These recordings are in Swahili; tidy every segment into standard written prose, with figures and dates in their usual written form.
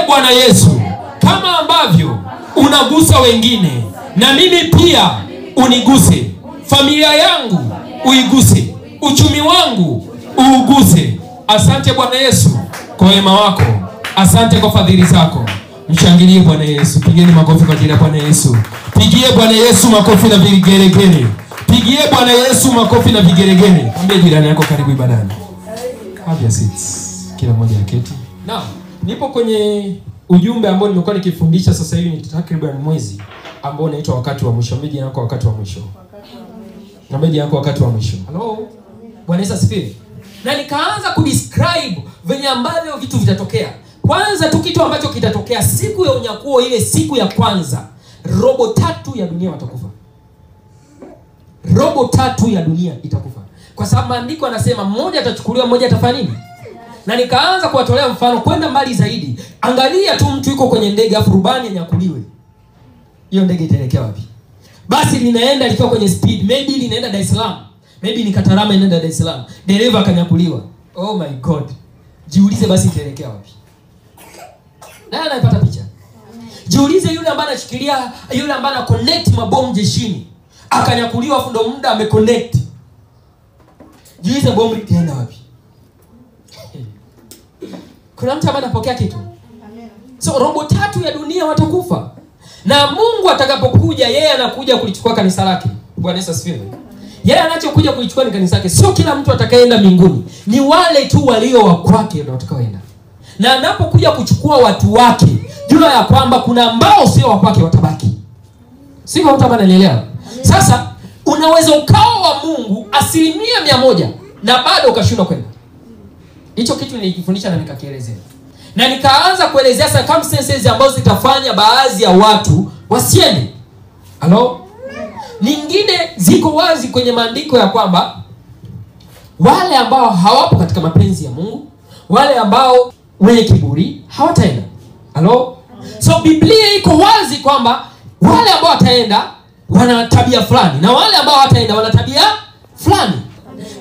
Bwana Yesu, kama ambavyo unagusa wengine, na mimi pia uniguse. Familia yangu uiguse, uchumi wangu uuguse. Asante Bwana Yesu kwa wema wako, asante kwa fadhili zako. Mshangilie Bwana Yesu, pigeni makofi kwa ajili ya Bwana Yesu. Pigie Bwana Yesu makofi na vigelegele. Pigie Bwana Yesu makofi na vigelegele. Mwambie jirani yako karibu ibadani. Have your seats. Kila mmoja aketi. Now, nipo kwenye ujumbe ambao nimekuwa nikifundisha sasa hivi ni takriban mwezi, ambao unaitwa wakati wa mwisho. Mwambie yako wakati wa mwisho. Mwambie yako wakati wa mwisho. Hello. Bwana Yesu asifiwe. Na nikaanza kudescribe venye ambavyo vitu vitatokea. Kwanza tu kitu ambacho kitatokea siku ya unyakuo, ile siku ya kwanza, robo 3 ya dunia watakufa. Robo 3 ya dunia itakufa. Kwa sababu maandiko yanasema mmoja atachukuliwa, mmoja atafanya nini? Na nikaanza kuwatolea mfano kwenda mbali zaidi. Angalia tu mtu yuko kwenye ndege afu rubani anyakuliwe. Hiyo ndege itaelekea wapi? Basi linaenda likiwa kwenye speed, maybe linaenda Dar es Salaam. Maybe ni Katarama inaenda Dar es Salaam. Dereva akanyakuliwa. Oh my God. Jiulize basi itaelekea wapi? Nani anapata picha? Jiulize yule ambaye anashikilia, yule ambaye ana connect mabomu jeshini, akanyakuliwa afu ndo muda ameconnect. Jiulize bomu litaenda wapi? Kuna mtu ambaye anapokea kitu? So robo 3 ya dunia watakufa. Na Mungu atakapokuja, yeye anakuja kulichukua kanisa lake. Bwana Yesu asifiwe. Yeye anachokuja kulichukua ni kanisa lake. Sio kila mtu atakayeenda mbinguni. Ni wale tu walio wa kwake ndio watakaoenda. Na anapokuja kuchukua watu wake, jua ya kwamba kuna ambao sio wa kwake watabaki. Sio mtu ambaye ananielewa. Sasa unaweza ukao wa Mungu 100% na bado ukashindwa kwenda. Hicho kitu nilikifundisha na nikakielezea. Na nikaanza kuelezea circumstances ambazo zitafanya baadhi ya watu wasiende. Hello? Nyingine ziko wazi kwenye maandiko ya kwamba wale ambao hawapo katika mapenzi ya Mungu, wale ambao wenye kiburi hawataenda. Hello? So Biblia iko wazi kwamba wale ambao wataenda wana tabia fulani na wale ambao hawataenda wana tabia fulani.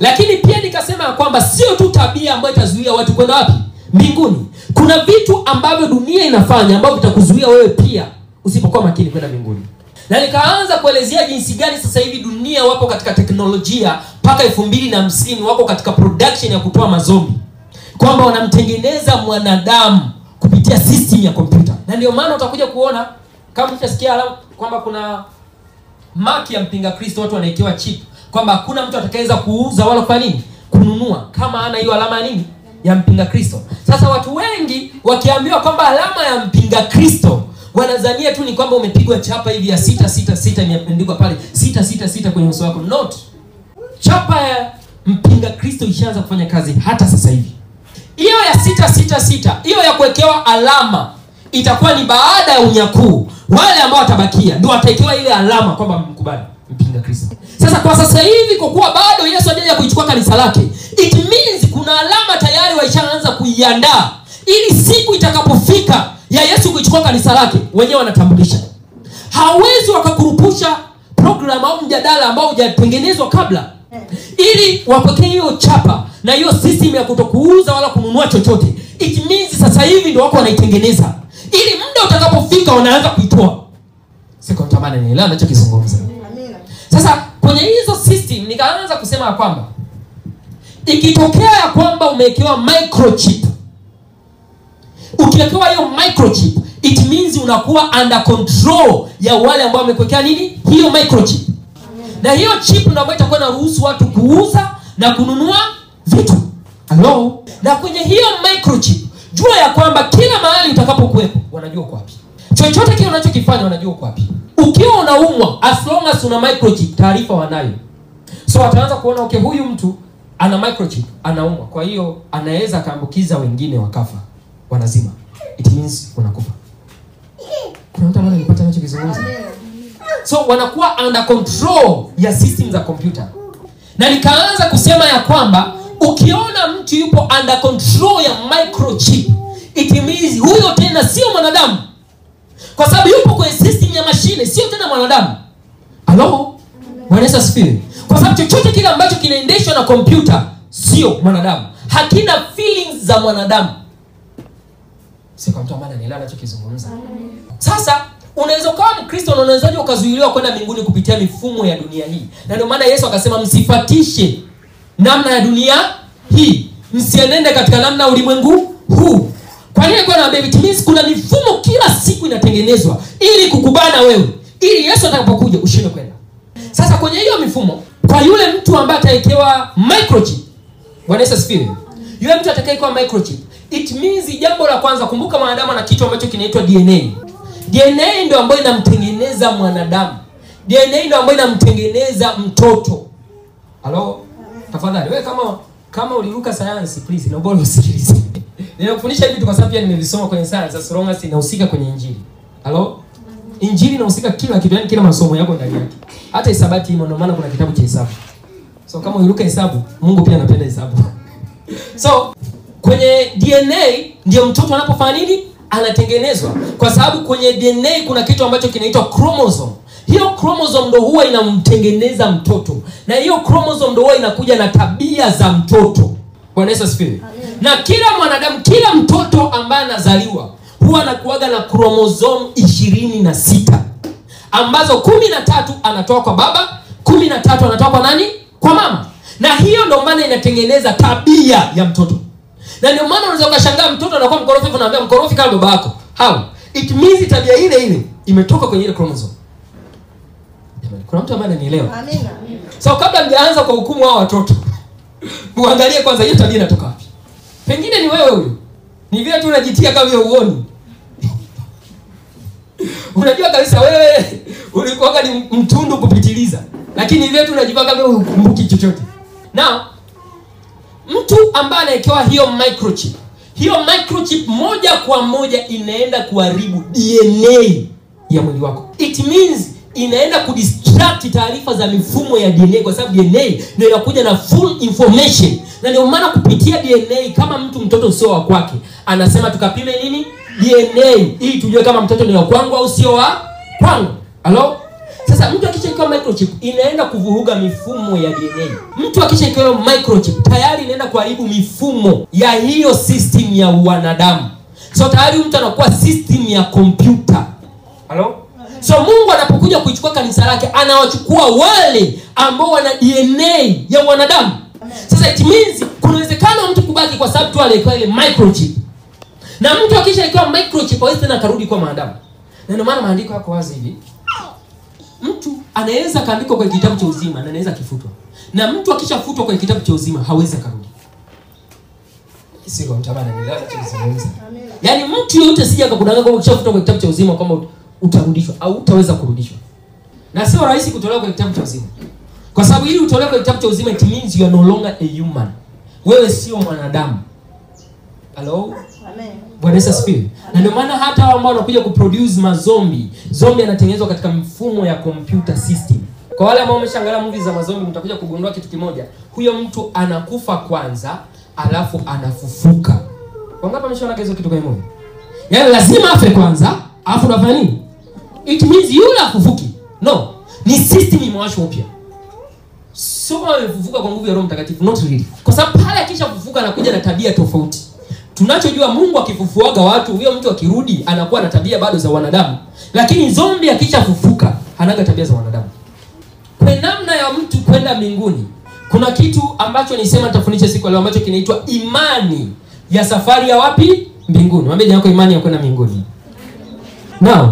Lakini pia nikasema kwamba sio tu tabia ambayo itazuia watu kwenda wapi? Mbinguni. Kuna vitu ambavyo dunia inafanya ambavyo vitakuzuia wewe pia usipokuwa makini kwenda mbinguni. Na nikaanza kuelezea jinsi gani sasa hivi dunia wapo katika teknolojia mpaka 2050 wako katika production ya kutoa mazombi. Kwamba wanamtengeneza mwanadamu kupitia system ya kompyuta. Na ndio maana utakuja kuona kama utasikia kwamba kuna maki ya mpinga Kristo, watu wanaekewa chip kwamba hakuna mtu atakayeweza kuuza wala kwa nini kununua kama ana hiyo alama ya nini ya mpinga Kristo. Sasa watu wengi wakiambiwa kwamba alama ya mpinga Kristo, wanadhania tu ni kwamba umepigwa chapa hivi ya 666 imeandikwa pale 666 kwenye uso wako. Not. Chapa ya mpinga Kristo ishaanza kufanya kazi hata sasa hivi. Hiyo ya 666, hiyo ya kuwekewa alama itakuwa ni baada ya unyakuo. Wale ambao watabakia ndio wataekewa ile alama kwamba mkubali mpinga Kristo. Sasa kwa sasa hivi kwa kuwa bado Yesu hajaja kuichukua kanisa lake, it means kuna alama tayari waishaanza kuiandaa ili siku itakapofika ya Yesu kuichukua kanisa lake wenyewe wanatambulisha. Hawezi wakakurupusha program au mjadala ambao hujatengenezwa kabla ili wapokee hiyo chapa na hiyo system ya kutokuuza wala kununua chochote. It means sasa hivi ndio wako wanaitengeneza ili muda utakapofika wanaanza kuitoa. Siko tamani nielewa ninachokizungumza. Sasa kwenye hizo system nikaanza kusema kwamba ikitokea ya kwamba umewekewa microchip, ukiwekewa hiyo microchip, it means unakuwa under control ya wale ambao wamekuwekea nini hiyo microchip. Na hiyo chip ndio ambayo itakuwa inaruhusu watu kuuza na kununua vitu. Hello? Na kwenye hiyo microchip, jua ya kwamba kila mahali utakapokuwepo wanajua uko wapi. Chochote kile unachokifanya wanajua uko wapi. Ukiwa unaumwa, as long as una microchip, taarifa wanayo. So wataanza kuona okay, huyu mtu ana microchip, anaumwa. Kwa hiyo anaweza kaambukiza wengine wakafa. Wanazima. It means unakufa. Kuna mtu ambaye anapata ninachokizungumza. So wanakuwa under control ya system za computer. Na nikaanza kusema ya kwamba ukiona mtu yupo under control ya microchip, it means huyo tena sio mwanadamu. Kwa sababu yupo kwenye system ya mashine, sio tena mwanadamu. Hello? Bwana Yesu asifiwe. Kwa sababu chochote kile ambacho kinaendeshwa na computer sio mwanadamu. Hakina feelings za mwanadamu. Sio kwa mtu ambaye anaelewa anachokizungumza. Sasa unaweza kuwa Mkristo na unawezaje ukazuiliwa kwenda mbinguni kupitia mifumo ya dunia hii? Na ndio maana Yesu akasema msifatishe namna ya dunia hii, msienende katika namna ulimwengu huu. Kwa nini kwa naambia it means kuna mifumo kila siku inatengenezwa ili kukubana wewe, ili Yesu atakapokuja ushinde kwenda. Sasa kwenye hiyo mifumo, kwa yule mtu ambaye atawekewa microchip, Bwana Yesu asifiwe. Yule mtu atakayewekewa microchip, it means jambo la kwanza, kumbuka mwanadamu ana kitu ambacho kinaitwa DNA. DNA ndio ambayo inamtengeneza mwanadamu. DNA ndio ambayo inamtengeneza mtoto. Halo? Tafadhali wewe kama uliruka sayansi please naomba usikilize. Ninakufundisha hivi tu kwa sababu pia nimevisoma kwenye science as long as inahusika kwenye injili. Halo? Injili inahusika kila kitu, yani kila masomo yako ndani yake. Hata hisabati ndio maana kuna kitabu cha hesabu. So kama uliruka hesabu, Mungu pia anapenda hesabu. So kwenye DNA ndio mtoto anapofanya nini? Anatengenezwa. Kwa sababu kwenye DNA kuna kitu ambacho kinaitwa chromosome. Hiyo chromosome ndio huwa inamtengeneza mtoto. Na hiyo chromosome ndio huwa inakuja na tabia za mtoto. Bwana Yesu asifiwe. Na kila mwanadamu, kila mtoto ambaye anazaliwa huwa anakuaga na chromosome 26 ambazo 13 anatoa kwa baba, 13 anatoa kwa nani? Kwa mama. Na hiyo ndio maana inatengeneza tabia ya mtoto. Na ndio maana unaweza ukashangaa mtoto anakuwa mkorofi, unaambia mkorofi kama baba yako. How? It means tabia ile imetoka kwenye ile chromosome. Kuna mtu ambaye ananielewa? Amina. So kabla mjaanza kwa hukumu hao watoto, muangalie kwanza hiyo tabia inatoka wapi. Pengine ni wewe huyo. Ni vile tu unajitia kama wewe uone. Unajua kabisa wewe ulikuwa ni mtundu kupitiliza. Lakini vile tu unajipanga kama wewe ukumbuki chochote. Now, mtu ambaye anawekewa hiyo microchip moja kwa moja inaenda kuharibu DNA ya mwili wako. It means inaenda kudistract taarifa za mifumo ya DNA, kwa sababu DNA ndio inakuja na full information. Na ndio maana kupitia DNA, kama mtoto sio wa kwake, anasema tukapime nini? DNA ili tujue kama mtoto ni wa kwangu au sio wa kwangu. Halo? Sasa mtu akishawekewa microchip inaenda kuvuruga mifumo ya DNA. Mtu akishawekewa microchip tayari inaenda kuharibu mifumo ya hiyo system ya wanadamu. So tayari mtu anakuwa system ya computer. Halo? So Mungu anapokuja kuichukua kanisa lake, anawachukua wale ambao wana DNA ya wanadamu. Sasa it means kuna uwezekano mtu kubaki kwa sababu tu aliwekewa ile microchip. Na mtu akishawekewa microchip hawezi tena karudi kwa wanadamu. Na ndio maana maandiko yako wazi hivi. Mtu anaweza kaandikwa kwa kitabu cha uzima na anaweza kifutwa. Na mtu akishafutwa kwa kitabu cha uzima hawezi karudi. Sio mtabana ni lazima tuzungumze. Yaani mtu yote sija akakudanganya kwa ukishafutwa kwa kitabu cha uzima kama utarudishwa au utaweza kurudishwa. Na sio rahisi kutolewa kwa kitabu cha uzima. Kwa sababu ili utolewe kwa kitabu cha uzima it means you are no longer a human. Wewe sio mwanadamu. Hello? Amen. Bwana Yesu asifiwe. Na ndio maana hata hao ambao wanakuja kuproduce mazombi, zombie anatengenezwa katika mfumo ya computer system. Kwa wale ambao wameshaangalia movies za mazombi mtakuja kugundua kitu kimoja. Huyo mtu anakufa kwanza, alafu anafufuka. Wangapi wameshaona hizo kitu kwenye movie? Yaani lazima afe kwanza, alafu unafanya nini? It means yule afufuki. No, ni system imewashwa upya. Sio amefufuka kwa nguvu ya Roho Mtakatifu, not really. Kwa sababu pale akishafufuka anakuja na tabia tofauti. Tunachojua Mungu akifufuaga watu, huyo mtu akirudi anakuwa na tabia bado za wanadamu. Lakini zombie akishafufuka hanaga tabia za wanadamu. Kwa namna ya mtu kwenda mbinguni, kuna kitu ambacho nisema nitafundisha siku leo ambacho kinaitwa imani ya safari ya wapi? Mbinguni. Mwambie yako imani ya kwenda mbinguni. Now,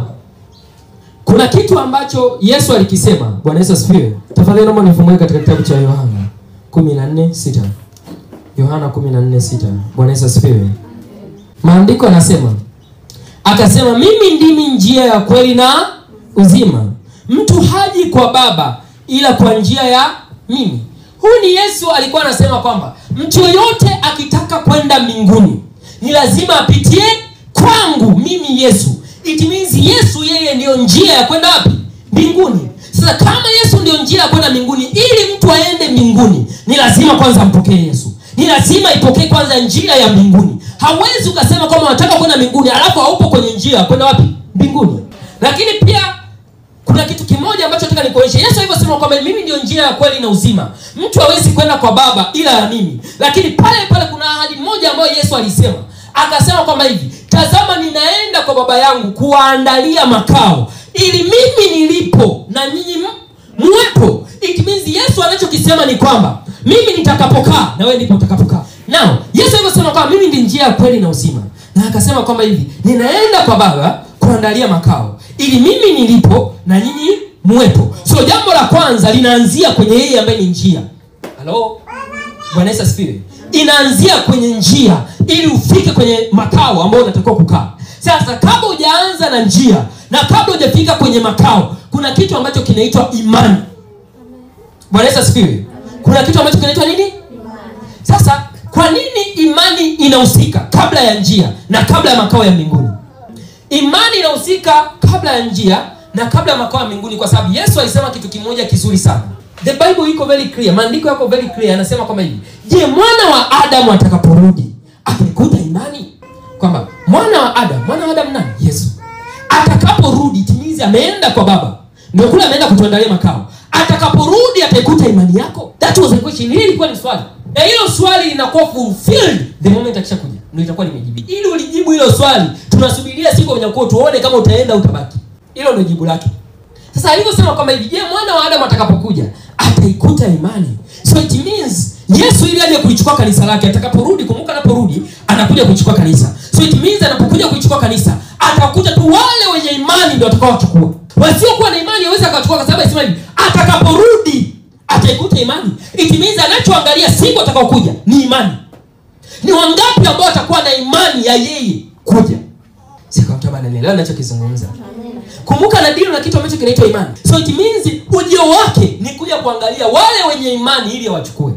kuna kitu ambacho Yesu alikisema. Bwana Yesu asifiwe. Tafadhali naomba nifungue katika kitabu cha Yohana 14:6. Yohana 14:6. Bwana Yesu asifiwe. Maandiko yanasema, akasema mimi ndimi njia ya kweli na uzima. Mtu haji kwa Baba ila kwa njia ya mimi. Huyu ni Yesu alikuwa anasema kwamba mtu yote akitaka kwenda mbinguni ni lazima apitie kwangu mimi Yesu. It means Yesu yeye ndio njia ya kwenda wapi? Mbinguni. Sasa kama Yesu ndio njia ya kwenda mbinguni, ili mtu aende mbinguni ni lazima kwanza ampokee Yesu. Ni lazima ipokee kwanza njia ya mbinguni. Hawezi ukasema kama unataka kwenda mbinguni alafu haupo kwenye njia ya kwenda wapi? Mbinguni. Lakini pia kuna kitu kimoja ambacho nataka nikuonyeshe. Yesu hivyo sema kwamba mimi ndio njia ya kweli na uzima. Mtu hawezi kwenda kwa Baba ila ya mimi. Lakini pale kuna ahadi moja ambayo Yesu alisema. Akasema kwamba hivi, tazama ninaenda kwa Baba yangu kuwaandalia makao, ili mimi nilipo na nyinyi muwepo. It means Yesu anachokisema ni kwamba mimi nitakapokaa na wewe ndipo utakapokaa. Now, Yesu alivyosema kwamba mimi ndiye njia, kweli na uzima, na akasema kwamba hivi, ninaenda kwa Baba kuandalia makao, ili mimi nilipo na nyinyi muwepo. So jambo la kwanza linaanzia kwenye yeye ambaye ni njia. Hello? Bwana Yesu asifiwe. Inaanzia kwenye njia ili ufike kwenye makao ambao unatakiwa kukaa. Sasa kabla hujaanza na njia na kabla hujafika kwenye makao, kuna kitu ambacho kinaitwa imani. Bwana Yesu asifiwe. Kuna kitu ambacho kinaitwa nini? Imani. Sasa kwa nini imani inahusika kabla ya njia na kabla ya makao ya mbinguni? Imani inahusika kabla ya njia na kabla ya makao ya mbinguni kwa sababu Yesu alisema kitu kimoja kizuri sana. The Bible iko very clear, maandiko yako very clear, anasema kwamba hivi, je, mwana wa Adamu atakaporudi atakuta imani? Kwamba mwana wa Adamu nani? Yesu. Atakaporudi timizi ameenda kwa Baba. Ndio kule ameenda kutuandalia makao. Atakaporudi ataikuta imani yako? That was a question. Hili ilikuwa ni swali. Na hilo swali linakuwa fulfilled the moment akishakuja. Ndio itakuwa limejibiwa. Ili ulijibu hilo swali, tunasubiria siku ya kuja tuone kama utaenda utabaki. Hilo ndio jibu lake. Sasa alivyosema kwamba hivi, je, mwana wa Adamu atakapokuja ataikuta imani? So it means Yesu ili aje kulichukua kanisa lake, atakaporudi, kumbuka anaporudi anakuja kulichukua kanisa. So it means anapokuja kulichukua kanisa, atakuta tu wale wenye imani ndio watakao kuchukua. Wasiokuwa na imani hawezi akachukua kwa sababu anasema hivi, atakaporudi ataikuta imani. It means anachoangalia siku atakaokuja ni imani. Ni wangapi ambao watakuwa na imani ya yeye kuja? Sika mtu bana nielewa ninachokizungumza. Kumbuka na dini na kitu ambacho kinaitwa imani. So it means ujio wake ni kuja kuangalia wale wenye imani ili wachukue.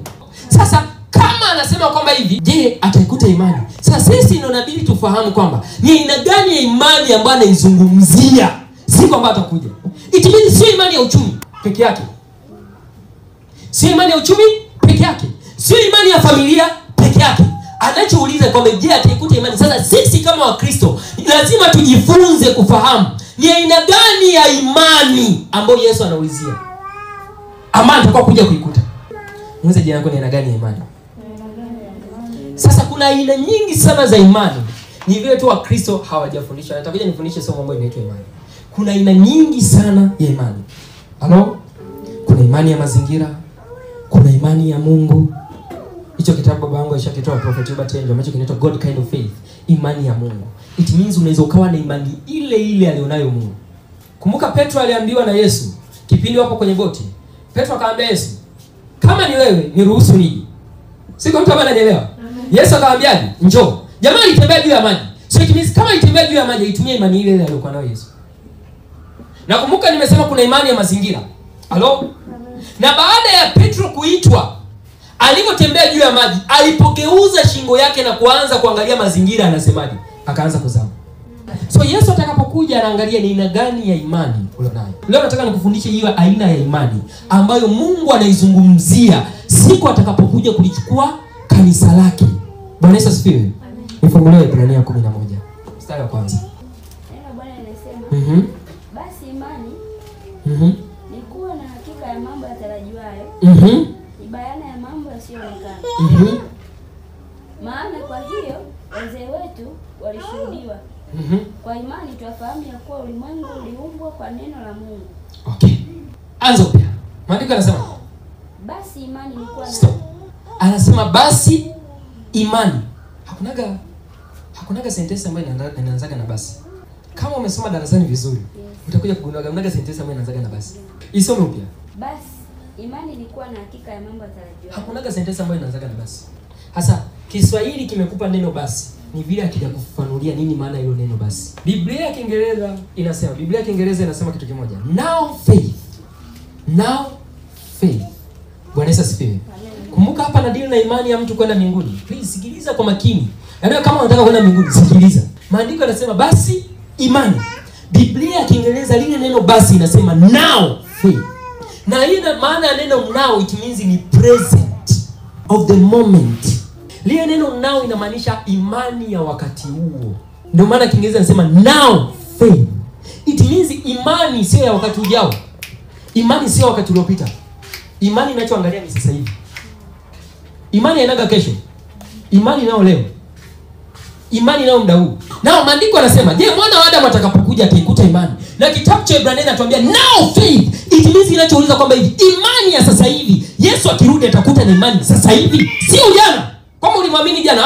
Sasa kama anasema kwamba hivi, je, ataikuta imani? Sasa sisi ndio inabidi tufahamu kwamba ni aina gani ya imani ambayo anaizungumzia siku ambayo atakuja. It means sio imani ya uchumi peke yake. Sio imani ya uchumi peke yake. Sio imani ya familia peke yake. Anachouliza kwamba je, ataikuta imani? Sasa sisi kama Wakristo lazima tujifunze kufahamu ni aina gani ya imani ambayo Yesu anaulizia, ama atakuwa kuja kuikuta. Mweze jina lako ni aina gani ya imani? Sasa kuna aina nyingi sana za imani. Ni vile tu Wakristo hawajafundishwa. Nitakuja nifundishe somo ambalo linaitwa imani. Kuna aina nyingi sana ya imani. Hello? Kuna imani ya mazingira, kuna imani ya Mungu. Hicho kitabu baba yangu alishakitoa Prophet Robert Angel ambacho kinaitwa God Kind of Faith, imani ya Mungu. It means unaweza ukawa na imani ile ile alionayo Mungu. Kumbuka Petro aliambiwa na Yesu kipindi wapo kwenye boti. Petro akamwambia Yesu, kama ni wewe niruhusu nije. Siko mtu ambaye ananielewa. Yesu akamwambiaje? Njoo. Jamaa alitembea juu ya maji. So it means kama alitembea juu ya maji, itumie imani ile ile aliyokuwa nayo Yesu. Na kumbuka nimesema kuna imani ya mazingira. Hello? Na baada ya Petro kuitwa, alipotembea juu ya maji, alipogeuza shingo yake na kuanza kuangalia mazingira, anasemaje? Akaanza kuzama. So Yesu atakapokuja anaangalia ni aina gani ya imani ulionayo. Leo nataka nikufundishe hiyo aina ya imani ambayo Mungu anaizungumzia siku atakapokuja kulichukua kanisa lake. Bwana Yesu asifiwe. Nifungulie Ibrania 11 mstari wa kwanza. Neno Bwana linasema, basi imani ni kuwa na hakika ya mambo yatarajiwayo, ni bayana ya mambo yasiyoonekana. Maana kwa hiyo wazee wetu walishuhudiwa. Kwa imani tunafahamu ya kuwa ulimwengu uliumbwa kwa neno la Mungu. Okay. Anza upya. Maandiko yanasema basi imani ni kuwa na anasema basi imani. Hakunaga sentence ambayo inaanzaga na basi. Kama umesoma darasani vizuri, utakuja kugundua hamnaga sentence ambayo inaanzaga na basi. Isome upya. Basi imani ni kuwa na hakika ya mambo yatarajiwayo. Hakunaga sentence ambayo inaanzaga na basi. Hasa Kiswahili kimekupa neno basi. Ni vile akijakufanulia nini maana hilo neno basi. Biblia ya Kiingereza inasema kitu kimoja. Now faith. Bwana Yesu asifiwe. Kumbuka hapa na deal na imani ya mtu kwenda mbinguni. Please sikiliza kwa makini. Yaani kama unataka kwenda mbinguni sikiliza. Maandiko yanasema basi imani. Biblia ya Kiingereza lile neno basi inasema now faith. Na hii maana ya neno now it means ni present of the moment. Lile neno now inamaanisha imani ya wakati huo. Ndio maana Kiingereza inasema now faith. It means imani sio ya wakati ujao. Imani sio wakati uliopita. Imani inachoangalia ni sasa hivi. Imani hainaga kesho. Imani inao leo. Imani inao muda huu. Nao maandiko yanasema, je, mwana wa Adamu atakapokuja ataikuta imani? Na kitabu cha Ibrania inatuambia now faith. It means inachouliza kwamba hivi imani ya sasa hivi, Yesu akirudi atakuta ni imani sasa hivi, sio jana. Kama ulimwamini jana,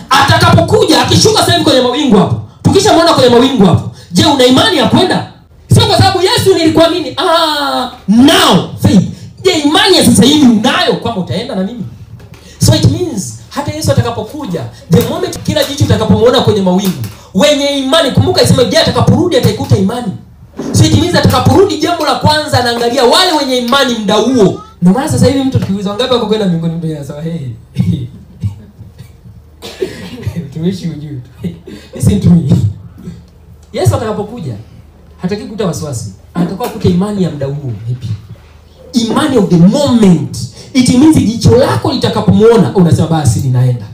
atakapokuja akishuka sasa hivi kwenye mawingu hapo. Tukishamwona kwenye mawingu hapo, je, una imani ya kwenda? Sio kwa sababu Yesu nilikuamini. Now faith. Je, imani ya sasa hivi unayo kwamba utaenda na mimi? So it means hata Yesu atakapokuja, the moment kila jicho utakapomuona kwenye mawingu, wenye imani, kumbuka isema je, atakaporudi ataikuta imani. So it means atakaporudi, jambo la kwanza anaangalia wale wenye imani muda huo. Ndio maana sasa hivi mtu tukiuliza wangapi wako kwenda mbinguni, mtu anasema tuishi ujue. Listen to me. Yesu atakapokuja hataki kukuta wasiwasi. Anatakiwa kukuta imani ya muda huo. Imani of the moment. It means jicho lako litakapomuona unasema basi ninaenda.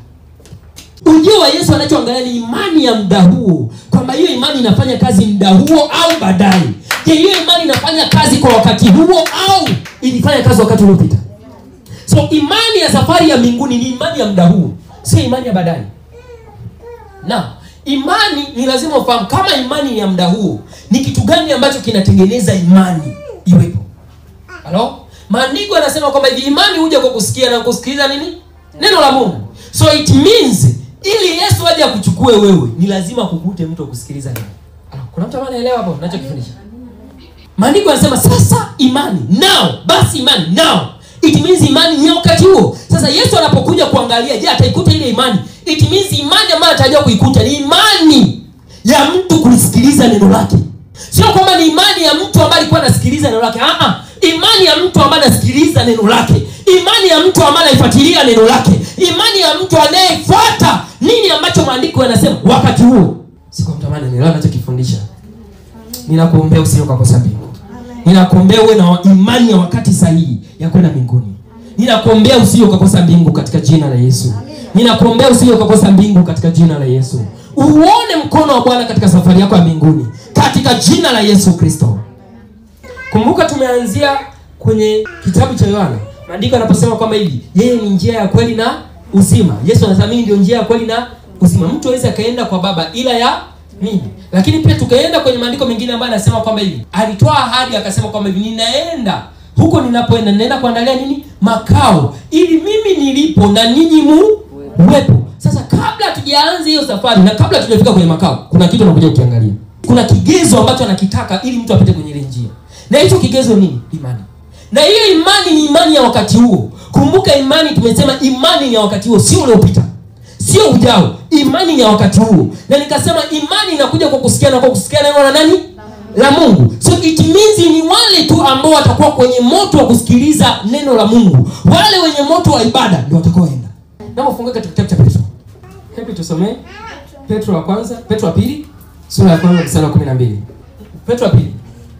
Ujio wa Yesu anachoangalia ni imani ya muda huo, kwamba hiyo imani inafanya kazi muda huo au baadaye. Je, hiyo imani inafanya kazi kwa wakati huo au ilifanya kazi wakati uliopita? So imani ya safari ya mbinguni ni imani ya muda huo, sio imani ya baadaye. Na imani ni lazima ufahamu kama imani ya muda huo ni kitu gani ambacho kinatengeneza imani iwepo. Halo? Maandiko yanasema kwamba imani huja kwa kusikia na kusikiliza nini? Neno la Mungu. So it means ili Yesu aje akuchukue wewe, ni lazima kukute mtu wa kusikiliza neno. Kuna mtu anaelewa hapo ninachokifundisha? Maandiko yanasema sasa imani now, basi imani now. It means imani ni wakati huo. Sasa Yesu anapokuja kuangalia, je, ataikuta ile imani? It means imani ambayo ataja kuikuta ni imani ya mtu kusikiliza neno lake. Sio kwamba ni imani ya mtu ambaye alikuwa anasikiliza neno lake. Imani ya mtu ambaye anasikiliza neno lake. Imani ya mtu ambaye anafuatilia neno lake. Imani ya mtu anayefuata nini ambacho maandiko yanasema wakati huo. Siko mtamani nielewa ninachokifundisha. Ninakuombea usije ukakosa mbingu. Ninakuombea uwe na imani ya wakati sahihi ya kwenda mbinguni. Ninakuombea usije ukakosa mbingu katika jina la Yesu. Ninakuombea usije ukakosa mbingu katika jina la Yesu. Uone mkono wa Bwana katika safari yako ya mbinguni katika jina la Yesu Kristo. Kumbuka tumeanzia kwenye kitabu cha Yohana. Maandiko yanaposema kwamba hivi, yeye ni njia ya kweli na uzima. Yesu anasema mimi ndio njia ya kweli na uzima. Mtu hawezi akaenda kwa Baba ila ya mimi. Lakini pia tukaenda kwenye maandiko mengine ambayo yanasema kwamba hivi, alitoa ahadi akasema kwamba hivi, ninaenda huko ninapoenda ninaenda kuandalia nini? Makao, ili mimi nilipo na ninyi muwepo. Sasa kabla tujaanza hiyo safari na kabla tujafika kwenye makao, kuna kitu tunakuja kukiangalia. Kuna kigezo ambacho anakitaka ili mtu apite kwenye ile njia. Na hicho kigezo nini? Imani. Na hiyo imani ni imani ya wakati huo. Kumbuka imani tumesema imani ya wakati huo, sio uliopita. Sio ujao. Imani ya wakati huo. Na nikasema imani inakuja kwa kusikia na kwa kusikia neno la nani? La Mungu. So it means ni wale tu ambao watakuwa kwenye moto wa kusikiliza neno la Mungu. Wale wenye moto wa ibada ndio watakaoenda. Na ufungue katika kitabu cha Petro. Hebu tusomee Petro wa kwanza, Petro wa pili, sura ya kwanza mstari wa 12. Petro wa pili,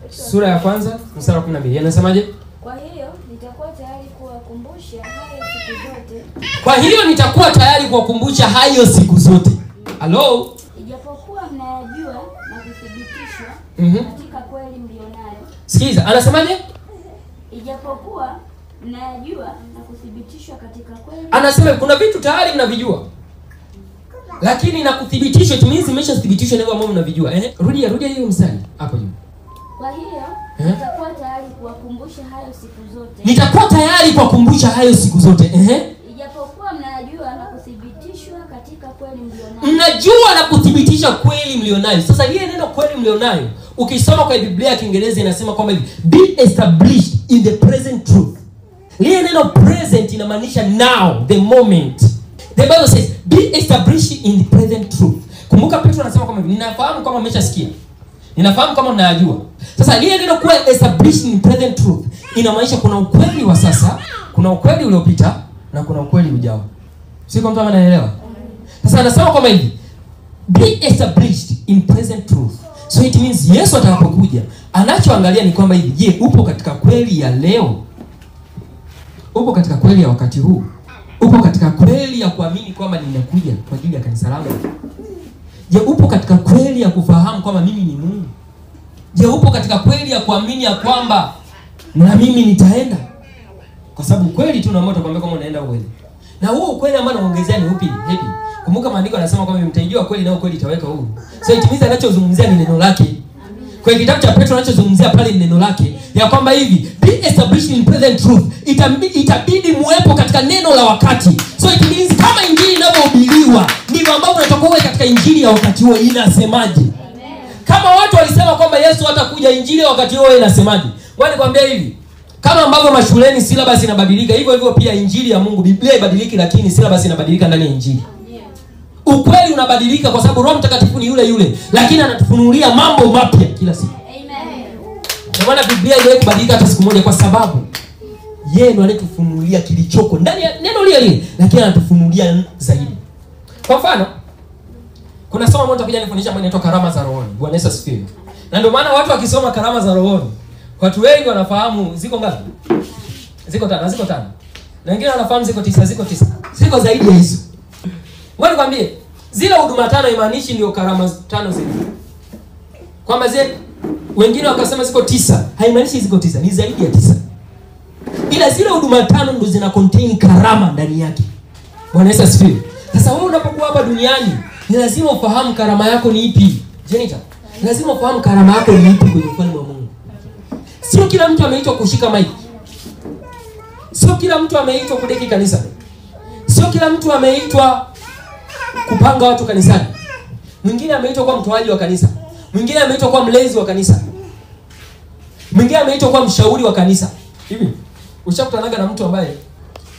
sura ya kwanza mstari wa 12. Yanasemaje? Kwa hiyo nitakuwa tayari kuwakumbusha hayo siku zote. Kwa hiyo nitakuwa tayari kuwakumbusha hayo siku zote. Hello? Ijapokuwa mnayajua na kuthibitishwa katika kweli mlionayo. Sikiza, anasemaje? Ijapokuwa mnayajua na kuthibitishwa katika kweli. Anasema kuna vitu tayari mnavijua. Lakini na kuthibitishwa tumizi imeshathibitishwa ndio ambao mnavijua. Rudia hiyo mstari hapo juu. Kwa hiyo nitakuwa tayari kuwakumbusha hayo siku zote. Nitakuwa tayari kuwakumbusha hayo siku zote. Ijapokuwa mnajua na kuthibitishwa katika kweli mlionayo. Mnajua na kuthibitisha kweli mlionayo. Sasa ile neno kweli mlionayo, ukisoma kwa Biblia ya Kiingereza inasema kwamba be established in the present truth. Ile neno present inamaanisha now, the moment. The Bible says be established in the present truth. Kumbuka Petro anasema kwamba ninafahamu kama umeshasikia. Ninafahamu kama mnajua. Sasa ile neno kuwa established in present truth inamaanisha kuna ukweli wa sasa, kuna ukweli uliopita na kuna ukweli ujao. Sio kama anaelewa? Sasa anasema kwamba hivi be established in present truth. So it means Yesu atakapokuja anachoangalia ni kwamba hivi, je, upo katika kweli ya leo? Upo katika kweli ya wakati huu? Upo katika kweli ya kuamini kwamba nimekuja kwa ajili ya kanisa langu? Je, upo katika kweli ya kufahamu kwamba mimi ni Mungu? Je, upo katika kweli ya kuamini ya kwamba na mimi nitaenda? Kwa sababu kweli tu naomba tukwambie kama unaenda kweli. Na huo ukweli ambao naongezea ni upi? Hepi. Kumbuka maandiko yanasema kwamba mtaijua kweli na kweli itaweka huru. So itimiza anachozungumzia ni neno lake. Kwa kitabu cha Petro anachozungumzia pale ni neno lake ya kwamba hivi be established in present truth. Itabidi muwepo katika neno la wakati. So it means kama injili inavyohubiriwa ndivyo ambavyo unatakiwa uwe katika injili ya wakati huo. Inasemaje? Kama watu walisema kwamba Yesu hatakuja, injili ya wakati huo inasemaje? Wewe nikwambia hivi, kama ambavyo mashuleni syllabus inabadilika, hivyo hivyo pia injili ya Mungu, Biblia ibadiliki, lakini syllabus inabadilika ndani ya injili. Ukweli unabadilika kwa sababu Roho Mtakatifu ni yule yule, lakini anatufunulia mambo mapya kila siku. Amen. Kwa maana Biblia haijawahi kubadilika hata siku moja, kwa sababu yeye ndiye anatufunulia kilichoko ndani ya neno lile lile, lakini anatufunulia zaidi. Kwa mfano, kuna somo moja nitakuja nifundisha ambalo inaitwa karama za rohoni. Bwana Yesu asifiwe. Na ndio maana watu wakisoma karama za rohoni, watu wengi wanafahamu ziko ngapi? Ziko 5. Na wengine wanafahamu ziko 9, ziko zaidi ya hizo. Ngoja nikwambie, zile huduma 5 imaanishi ndio karama 5 zile. Kwamba wengine wakasema ziko 9, haimaanishi ziko 9, ni zaidi ya 9. Ila zile huduma 5 ndio zina contain karama ndani yake. Bwana Yesu asifiwe. Sasa wewe unapokuwa hapa duniani, ni lazima ufahamu karama yako ni ipi. Jenita, ni lazima ufahamu karama yako ni ipi kwenye ufalme wa Mungu. Sio kila mtu ameitwa kushika mic. Sio kila mtu ameitwa kudeki kanisa. Sio kila mtu ameitwa kupanga watu kanisani. Mwingine ameitwa kuwa mtoaji wa kanisa. Mwingine ameitwa kuwa mlezi wa kanisa. Mwingine ameitwa kuwa mshauri wa kanisa. Hivi ushakutanaga na mtu ambaye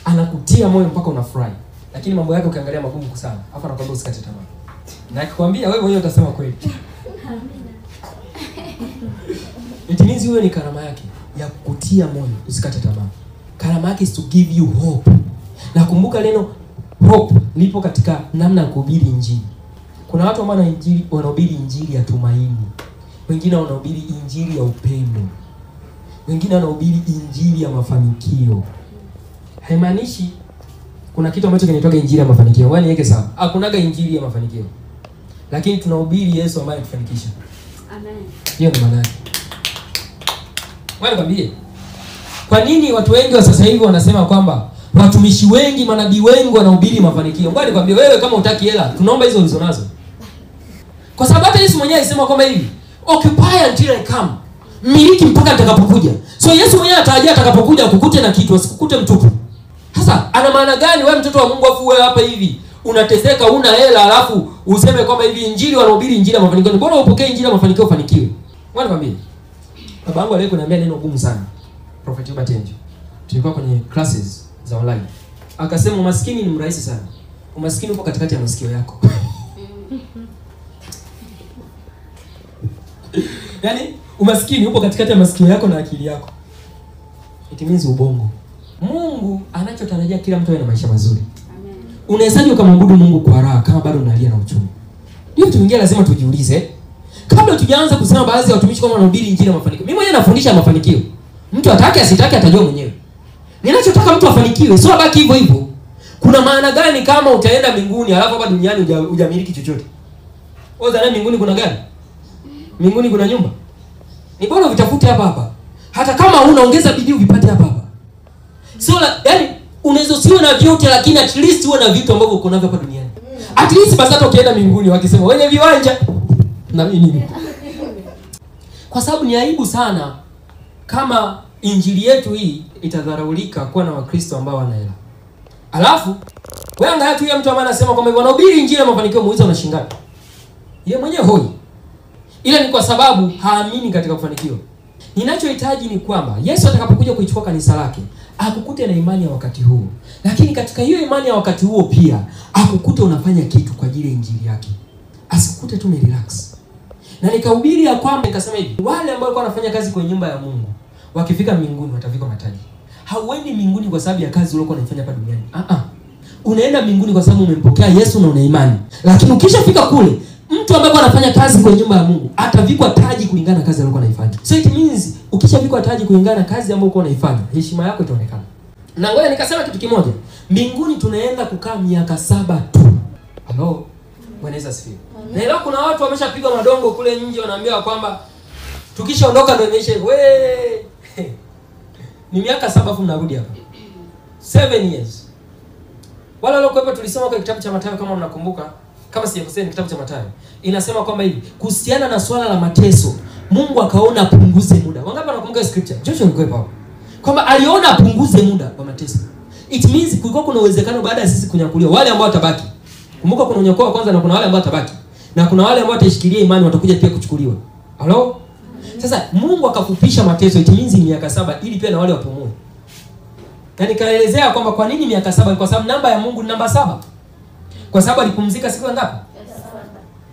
anakutia moyo mpaka unafurahi, lakini mambo yake ukiangalia magumu sana. Hapa anakuambia usikate tamaa. Na akikwambia wewe mwenyewe utasema kweli. Amina. Itimizi wewe ni karama yake ya kukutia moyo usikate tamaa. Karama yake is to give you hope. Na kumbuka neno hope lipo katika namna ya kuhubiri injili. Kuna watu ambao wanahubiri injili ya tumaini. Wengine wanahubiri injili ya upendo. Wengine wanahubiri injili ya mafanikio. Haimaanishi kuna kitu ambacho kinaitwa injili ya mafanikio. Wewe niweke sawa. Hakunaga injili ya mafanikio. Lakini tunahubiri Yesu ambaye atufanikisha. Amen. Hiyo ni maana yake. Wewe nikwambie, kwa nini watu wengi wa sasa hivi wanasema kwamba watumishi wengi, manabii wengi wanahubiri mafanikio? Ngoja nikwambie, wewe kama hutaki hela, tunaomba hizo ulizonazo. Kwa sababu hata Yesu mwenyewe alisema kwamba hivi, occupy until I come. Miliki mpaka nitakapokuja. So Yesu mwenyewe atarajia atakapokuja akukute na kitu, asikukute mtupu. Sasa ana maana gani wewe mtoto wa Mungu afu wewe hapa hivi unateseka, una hela, alafu useme kwamba hivi injili wanahubiri injili ya mafanikio? Bora upokee injili ya mafanikio ufanikiwe. Ngoja nikwambie, babangu alikuwa ananiambia neno gumu sana. Prophet Hubert Angel. Tulikuwa kwenye classes za online. Akasema umaskini ni mrahisi sana. Umaskini upo katikati ya masikio yako. Yaani umaskini upo katikati ya masikio yako na akili yako. It means ubongo. Mungu anachotarajia kila mtu awe na maisha mazuri. Amen. Unawezaje ukamwabudu Mungu kwa raha kama bado unalia na uchungu? Ndio vitu vingine lazima tujiulize. Kabla tujaanza kusema baadhi ya watumishi kama wanahubiri injili ya mafanikio. Mimi mwenyewe nafundisha mafanikio. Mtu atake asitake atajua mwenyewe. Ninachotaka mtu afanikiwe, sio abaki hivyo hivyo. Kuna maana gani kama utaenda mbinguni alafu hapa duniani hujamiliki chochote? Wewe dhani mbinguni kuna gani? Mbinguni kuna nyumba? Ni bora vitafute hapa hapa. Hata kama unaongeza bidii uvipate hapa hapa. Sio yaani unaweza usiwe na vyote, lakini at least uwe na vitu ambavyo uko navyo hapa duniani. At least basi hata ukienda mbinguni wakisema wenye viwanja na mimi. Kwa sababu ni aibu sana kama injili yetu hii itadharaulika kuwa na Wakristo ambao wana hela. Alafu wewe angalia tu yule mtu ambaye anasema kwamba wanahubiri injili ya mafanikio, muulize unashinda. Yeye mwenyewe hoi. Ila ni kwa sababu haamini katika kufanikiwa. Ninachohitaji ni kwamba Yesu atakapokuja kuichukua kanisa lake, akukute na imani ya wakati huu. Lakini katika hiyo imani ya wakati huo pia, akukute unafanya kitu kwa ajili ya injili yake. Asikute tu relax. Na nikahubiri ya kwamba nikasema hivi, wale ambao walikuwa wanafanya kazi kwenye nyumba ya Mungu, wakifika mbinguni watafika mataji. Hauendi mbinguni kwa sababu ya kazi uliokuwa unafanya hapa duniani. Unaenda mbinguni kwa sababu umempokea Yesu na una imani. Lakini ukishafika kule, mtu ambaye anafanya kazi kwenye nyumba ya Mungu atavikwa taji kulingana na kazi aliyokuwa anaifanya. So it means ukishavikwa taji kulingana na kazi ambayo uko unaifanya, heshima yako itaonekana. Na ngoja nikasema kitu kimoja. Mbinguni tunaenda kukaa miaka 7 tu. Hello. Bwana Yesu asifiwe. Na leo kuna watu wameshapiga madongo kule nje wanaambiwa kwamba tukishaondoka ndio imeisha hivyo. Ni miaka 7 afu mnarudi hapa. 7 years. Wale waliokuwepo tulisoma kwa kitabu cha Mathayo, kama mnakumbuka, kama sijakosea ni kitabu cha Mathayo. Inasema kwamba hivi, kuhusiana na swala la mateso, Mungu akaona apunguze muda. Wangapi wanakumbuka scripture? Joshua alikuwepo hapo. Kwamba aliona apunguze muda wa mateso. It means kulikuwa kuna uwezekano baada ya sisi kunyakuliwa, wale ambao watabaki. Kumbuka kuna unyakuo wa kwanza na kuna wale ambao watabaki. Na kuna wale ambao watashikilia imani watakuja pia kuchukuliwa. Hello? Sasa Mungu akafupisha mateso, it means miaka 7 ili pia na wale wapumue. Yaani kaelezea kwamba kwa nini miaka 7? Kwa sababu namba ya Mungu ni namba 7. Kwa sababu alipumzika siku ngapi? 7.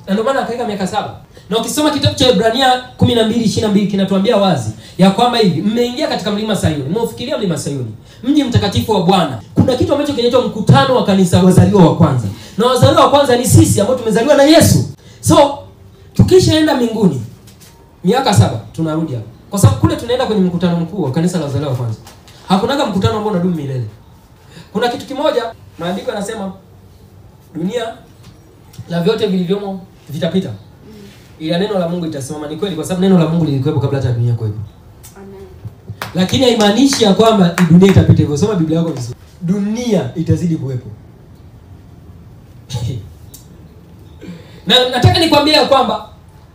Na ndio maana akaweka miaka 7. Na ukisoma kitabu cha Ibrania 12:22 kinatuambia wazi ya kwamba hivi, mmeingia katika mlima Sayuni. Mmefikiria mlima Sayuni, mji mtakatifu wa Bwana. Kuna kitu ambacho kinaitwa mkutano wa kanisa, wazaliwa wa kwanza. Na wazaliwa wa kwanza ni sisi ambao tumezaliwa na Yesu. So, tukishaenda mbinguni miaka 7 tunarudi hapa. Kwa sababu kule tunaenda kwenye mkutano mkuu wa kanisa la wazaliwa wa kwanza. Hakunaga mkutano ambao unadumu milele. Kuna kitu kimoja maandiko yanasema dunia na vyote vilivyomo vitapita. Ila neno la Mungu litasimama. Ni kweli, kwa sababu neno la Mungu lilikuwepo kabla hata dunia kuwepo. Amen. Lakini haimaanishi ya kwamba dunia itapita hivyo. Soma Biblia yako vizuri. Dunia itazidi kuwepo. Na nataka nikwambie ya kwamba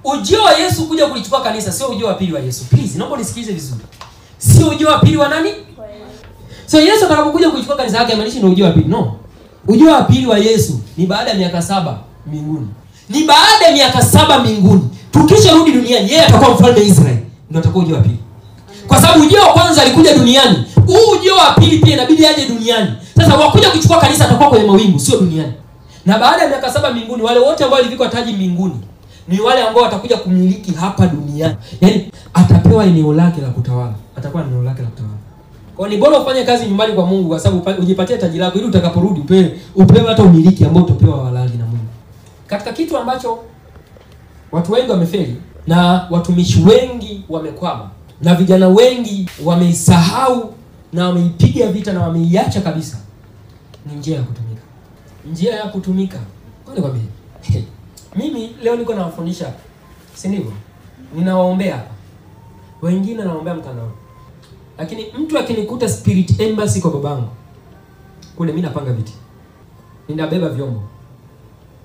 ujio wa Yesu kuja kulichukua kanisa sio ujio wa pili wa Yesu. Please, naomba nisikilize vizuri. Sio ujio wa pili wa nani? So Yesu atakapokuja kulichukua kanisa lake haimaanishi ndio ujio wa pili. No. Ujio wa pili wa Yesu ni baada ya miaka 7 mbinguni. Ni baada ya miaka 7 mbinguni. Tukisharudi duniani, yeye atakuwa mfalme wa Israeli. Ndio atakuwa ujio wa pili. Kwa sababu ujio wa kwanza alikuja duniani. Huu ujio wa pili pia inabidi aje duniani. Sasa wakuja kuchukua kanisa atakuwa kwenye mawingu, sio duniani. Na baada ya miaka 7 mbinguni, wale wote ambao walivikwa taji mbinguni ni wale ambao watakuja kumiliki hapa duniani. Yaani atapewa eneo lake la kutawala. Atakuwa eneo lake la kutawala. Kwa ni bora ufanye kazi nyumbani kwa Mungu, kwa sababu ujipatie taji lako ili utakaporudi upewe hata umiliki ambao utapewa halali na Mungu. Katika kitu ambacho watu wengi wamefeli na watumishi wengi wamekwama na vijana wengi wameisahau na wameipiga vita na wameiacha kabisa, ni njia ya kutumika. Njia ya kutumika. Kwa nini kwambie? Mimi leo niko nawafundisha. Si ndivyo? Ninawaombea hapa. Wengine nawaombea mtandao. Lakini mtu akinikuta Spirit Embassy kwa babangu, kule mimi napanga viti. Ninabeba vyombo.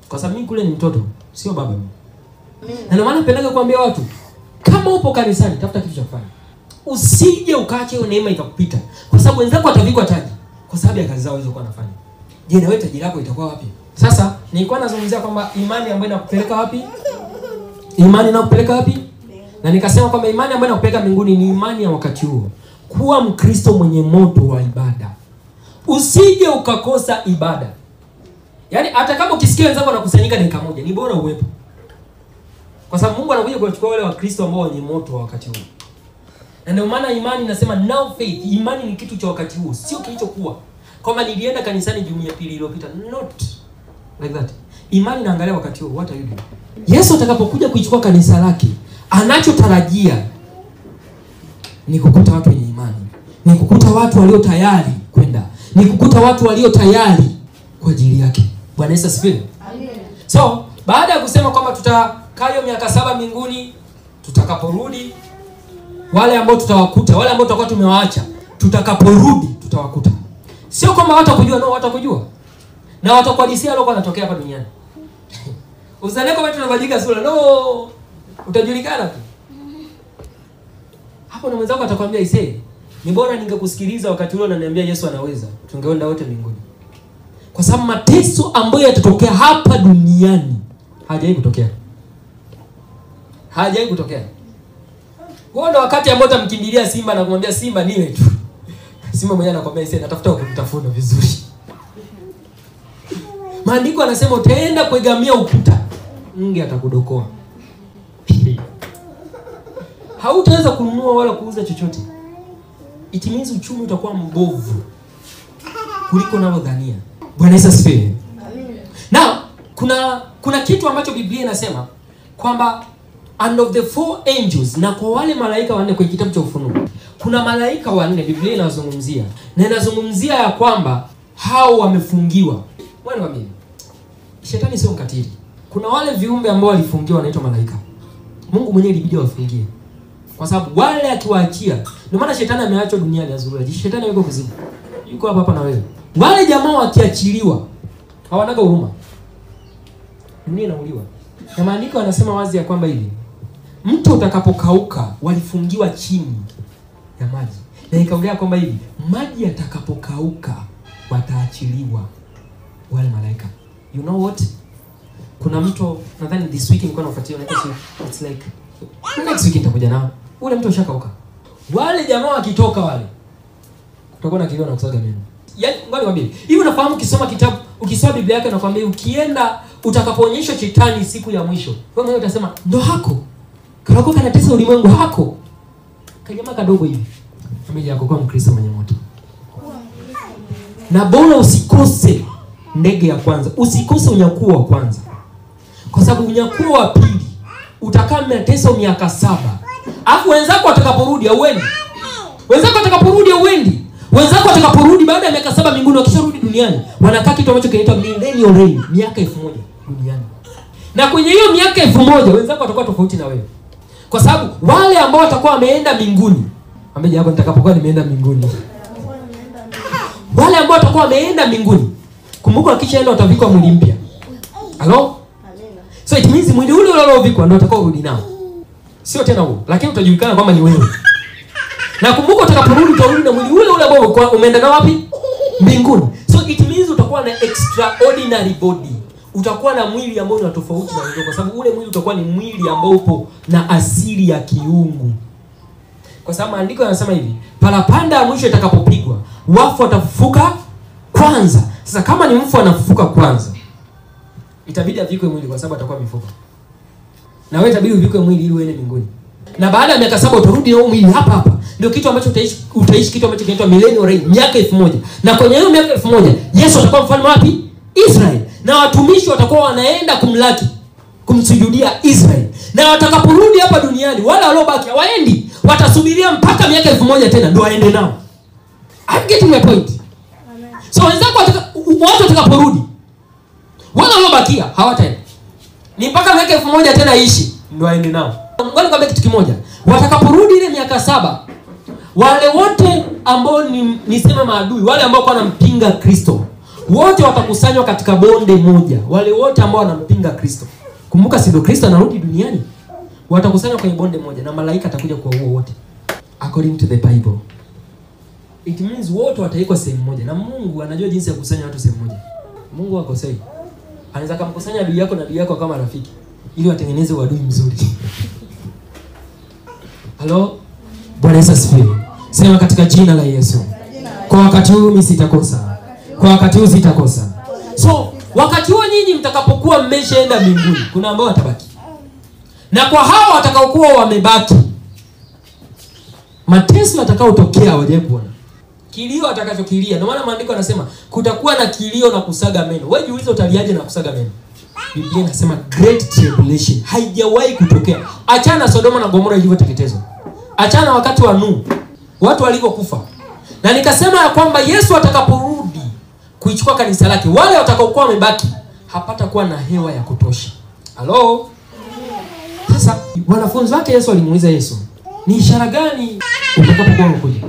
Kwa sababu mimi kule ni mtoto, sio baba mimi. Na ndio maana napendaga kuambia watu, kama upo kanisani tafuta kitu cha kufanya. Usije ukaache hiyo neema ikakupita. Kwa sababu wenzako watavikwa taji kwa sababu ya kazi zao walizokuwa wanafanya. Je, na wewe taji lako itakuwa wapi? Sasa nilikuwa nazungumzia kwamba imani ambayo inakupeleka wapi? Imani inakupeleka wapi? Na nikasema kwamba imani ambayo inakupeleka mbinguni ni imani ya wakati huo. Kuwa Mkristo mwenye moto wa ibada. Usije ukakosa ibada. Yaani hata kama ukisikia wenzako wanakusanyika dakika moja, ni bora uwepo. Kwa sababu Mungu anakuja kuwachukua wale Wakristo ambao wenye moto wa wakati huo. Na ndio maana imani inasema now faith. Imani ni kitu cha wakati huo, sio kilichokuwa. Kama nilienda kanisani Jumapili iliyopita, not like that. Imani inaangalia wakati huo, what are you doing? Yesu atakapokuja kuichukua kanisa lake, anachotarajia ni kukuta watu wenye imani. Ni kukuta watu walio tayari kwenda. Ni kukuta watu walio tayari kwa ajili yake. Bwana Yesu asifiwe. Amen. So, baada ya kusema kwamba tutakaa hiyo miaka 7 mbinguni, tutakaporudi wale ambao tutawakuta, wale ambao tutakuwa tumewaacha, tutakaporudi tutawakuta. Sio kwamba watakujua, no, watakujua. Na watakuhadisia leo wanatokea hapa duniani. Usidhani kama tunabadilika sura, no. Utajulikana tu. Hapo na mwenzako atakwambia isee, ni bora ningekusikiliza wakati ule unaniambia Yesu anaweza. Tungeenda wote mbinguni. Kwa sababu mateso ambayo yatatokea hapa duniani hajawahi kutokea. Hajawahi kutokea. Huo ndo wakati ambao utamkimbilia simba na kumwambia simba niwe tu. Simba mwenyewe anakuambia isee, natafuta kukutafuna vizuri. Maandiko yanasema utaenda kuegamia ukuta, nge atakudokoa. Hautaweza kununua wala kuuza chochote. It means uchumi utakuwa mbovu kuliko unavyodhania. Bwana Yesu asifiwe. Now, kuna kitu ambacho Biblia inasema kwamba and of the 4 angels, na kwa wale malaika 4 kwenye kitabu cha Ufunuo. Kuna malaika 4 Biblia inazungumzia. Na inazungumzia ya kwamba hao wamefungiwa. Wewe niambie. Shetani sio mkatili. Kuna wale viumbe ambao walifungiwa wanaitwa malaika. Mungu mwenyewe ilibidi awafungie. Kwa sababu wale akiwaachia, ndio maana shetani ameachwa duniani azurura. Shetani yuko kuzimu. Yuko hapa na wewe. Wale jamaa wakiachiliwa hawanaga huruma. Dunia inauliwa. Na maandiko yanasema wazi ya kwamba hivi mto utakapokauka walifungiwa chini ya maji. Na ikaongea kwamba hivi maji yatakapokauka wataachiliwa wale malaika. You know what? Kuna mto nadhani this week nilikuwa nafuatilia na it's like next week nitakuja nao. Ule mto ushakauka. Wale jamaa wakitoka wale utakuwa na kilio na kusaga meno. Yaani ngoja nikwambie, hivi unafahamu ukisoma kitabu, ukisoma Biblia yako nakwambia ukienda utakapoonyeshwa shetani siku ya mwisho, wewe mwenyewe utasema ndo hako. Karako kanatesa ulimwengu hako. Kanyama kadogo hivi. Familia yako kwa Mkristo mwenye moto. Na bora usikose ndege ya kwanza, usikose unyakuo wa kwanza. Kwa sababu unyakuo wa pili utakaa mnatesa miaka 7. Alafu wenzako watakaporudi hauendi. Wenzako watakaporudi hauendi. Wenzako watakaporudi baada ya miaka 7 mbinguni, wakisharudi duniani wanakaa kitu ambacho kinaitwa millennial reign, miaka 1000 duniani. Na kwenye hiyo miaka 1000 wenzako watakuwa tofauti na wewe. Kwa sababu wale ambao watakuwa wameenda mbinguni, ambaye hapo nitakapokuwa nimeenda mbinguni. Wale ambao watakuwa wameenda mbinguni, kumbuka wakishaenda watavikwa mwili mpya. Hello? So it means mwili ule uliovikwa ndio utakao rudi nao. Sio tena huo, lakini utajulikana kwamba ni wewe. Na kumbuka utakaporudi utarudi na mwili ule ambao umeenda nao wapi? Mbinguni. So it means utakuwa na extraordinary body. Utakuwa na mwili ambao ni tofauti na wengine kwa sababu ule mwili utakuwa ni mwili ambao upo na asili ya kiungu. Kwa sababu maandiko yanasema hivi, parapanda ya mwisho itakapopigwa, wafu watafufuka kwanza. Sasa kama ni mfu anafufuka kwanza, itabidi avikwe mwili kwa sababu atakuwa mifupa. Na wewe itabidi uvikwe mwili ili uende mbinguni. Na baada ya miaka 7 utarudi na mwili hapa hapa. Ndio kitu ambacho utaishi kitu ambacho kinaitwa millennial reign, miaka 1000. Na kwenye hiyo miaka 1000 Yesu atakuwa mfalme wapi? Israeli. Na watumishi watakuwa wanaenda kumlaki, kumsujudia Israeli. Na watakaporudi hapa duniani, wale waliobaki hawaendi. Watasubiria mpaka miaka 1000 tena ndio waende nao. I'm getting my point. Amen. So wenzako watu watakaporudi, wale waliobakia hawataenda. Ni mpaka miaka 1000 tena ishi ndio waende nao. Ngoja nikwambie kitu kimoja. Watakaporudi ile miaka 7, wale wote ambao niseme maadui, wale ambao wanampinga Kristo, wote watakusanywa katika bonde moja. Wale wote ambao wanampinga Kristo. Kumbuka si ndio Kristo anarudi duniani? Watakusanywa kwenye bonde moja na malaika atakuja kuwaua wote. According to the Bible. It means wote wataikwa sehemu moja. Na Mungu anajua jinsi ya kukusanya watu sehemu moja. Mungu hakosei. Anaweza kumkusanya adui yako na adui yako kama rafiki ili watengeneze uadui mzuri. Hello? Bwana Yesu asifiwe. Sema katika jina la Yesu. Kwa wakati huu mimi sitakosa. Kwa wakati huu sitakosa. So, wakati huo nyinyi mtakapokuwa mmeshaenda mbinguni, kuna ambao watabaki. Na kwa hao watakaokuwa wamebaki, mateso yatakayotokea hawajawahi kuona. Kilio atakachokilia. Ndio maana maandiko yanasema kutakuwa na kilio na kusaga meno. Wewe jiulize utaliaje na kusaga meno? Biblia inasema great tribulation haijawahi kutokea. Achana Sodoma na Gomora ilivyoteketezwa. Achana wakati wa Nuhu, watu walivyokufa. Na nikasema ya kwamba Yesu atakaporudi kuichukua kanisa lake, wale watakaokuwa wamebaki hapata kuwa na hewa ya kutosha. Hello? Sasa wanafunzi wake Yesu walimuuliza Yesu, ni ishara gani utakapokuwa unakuja?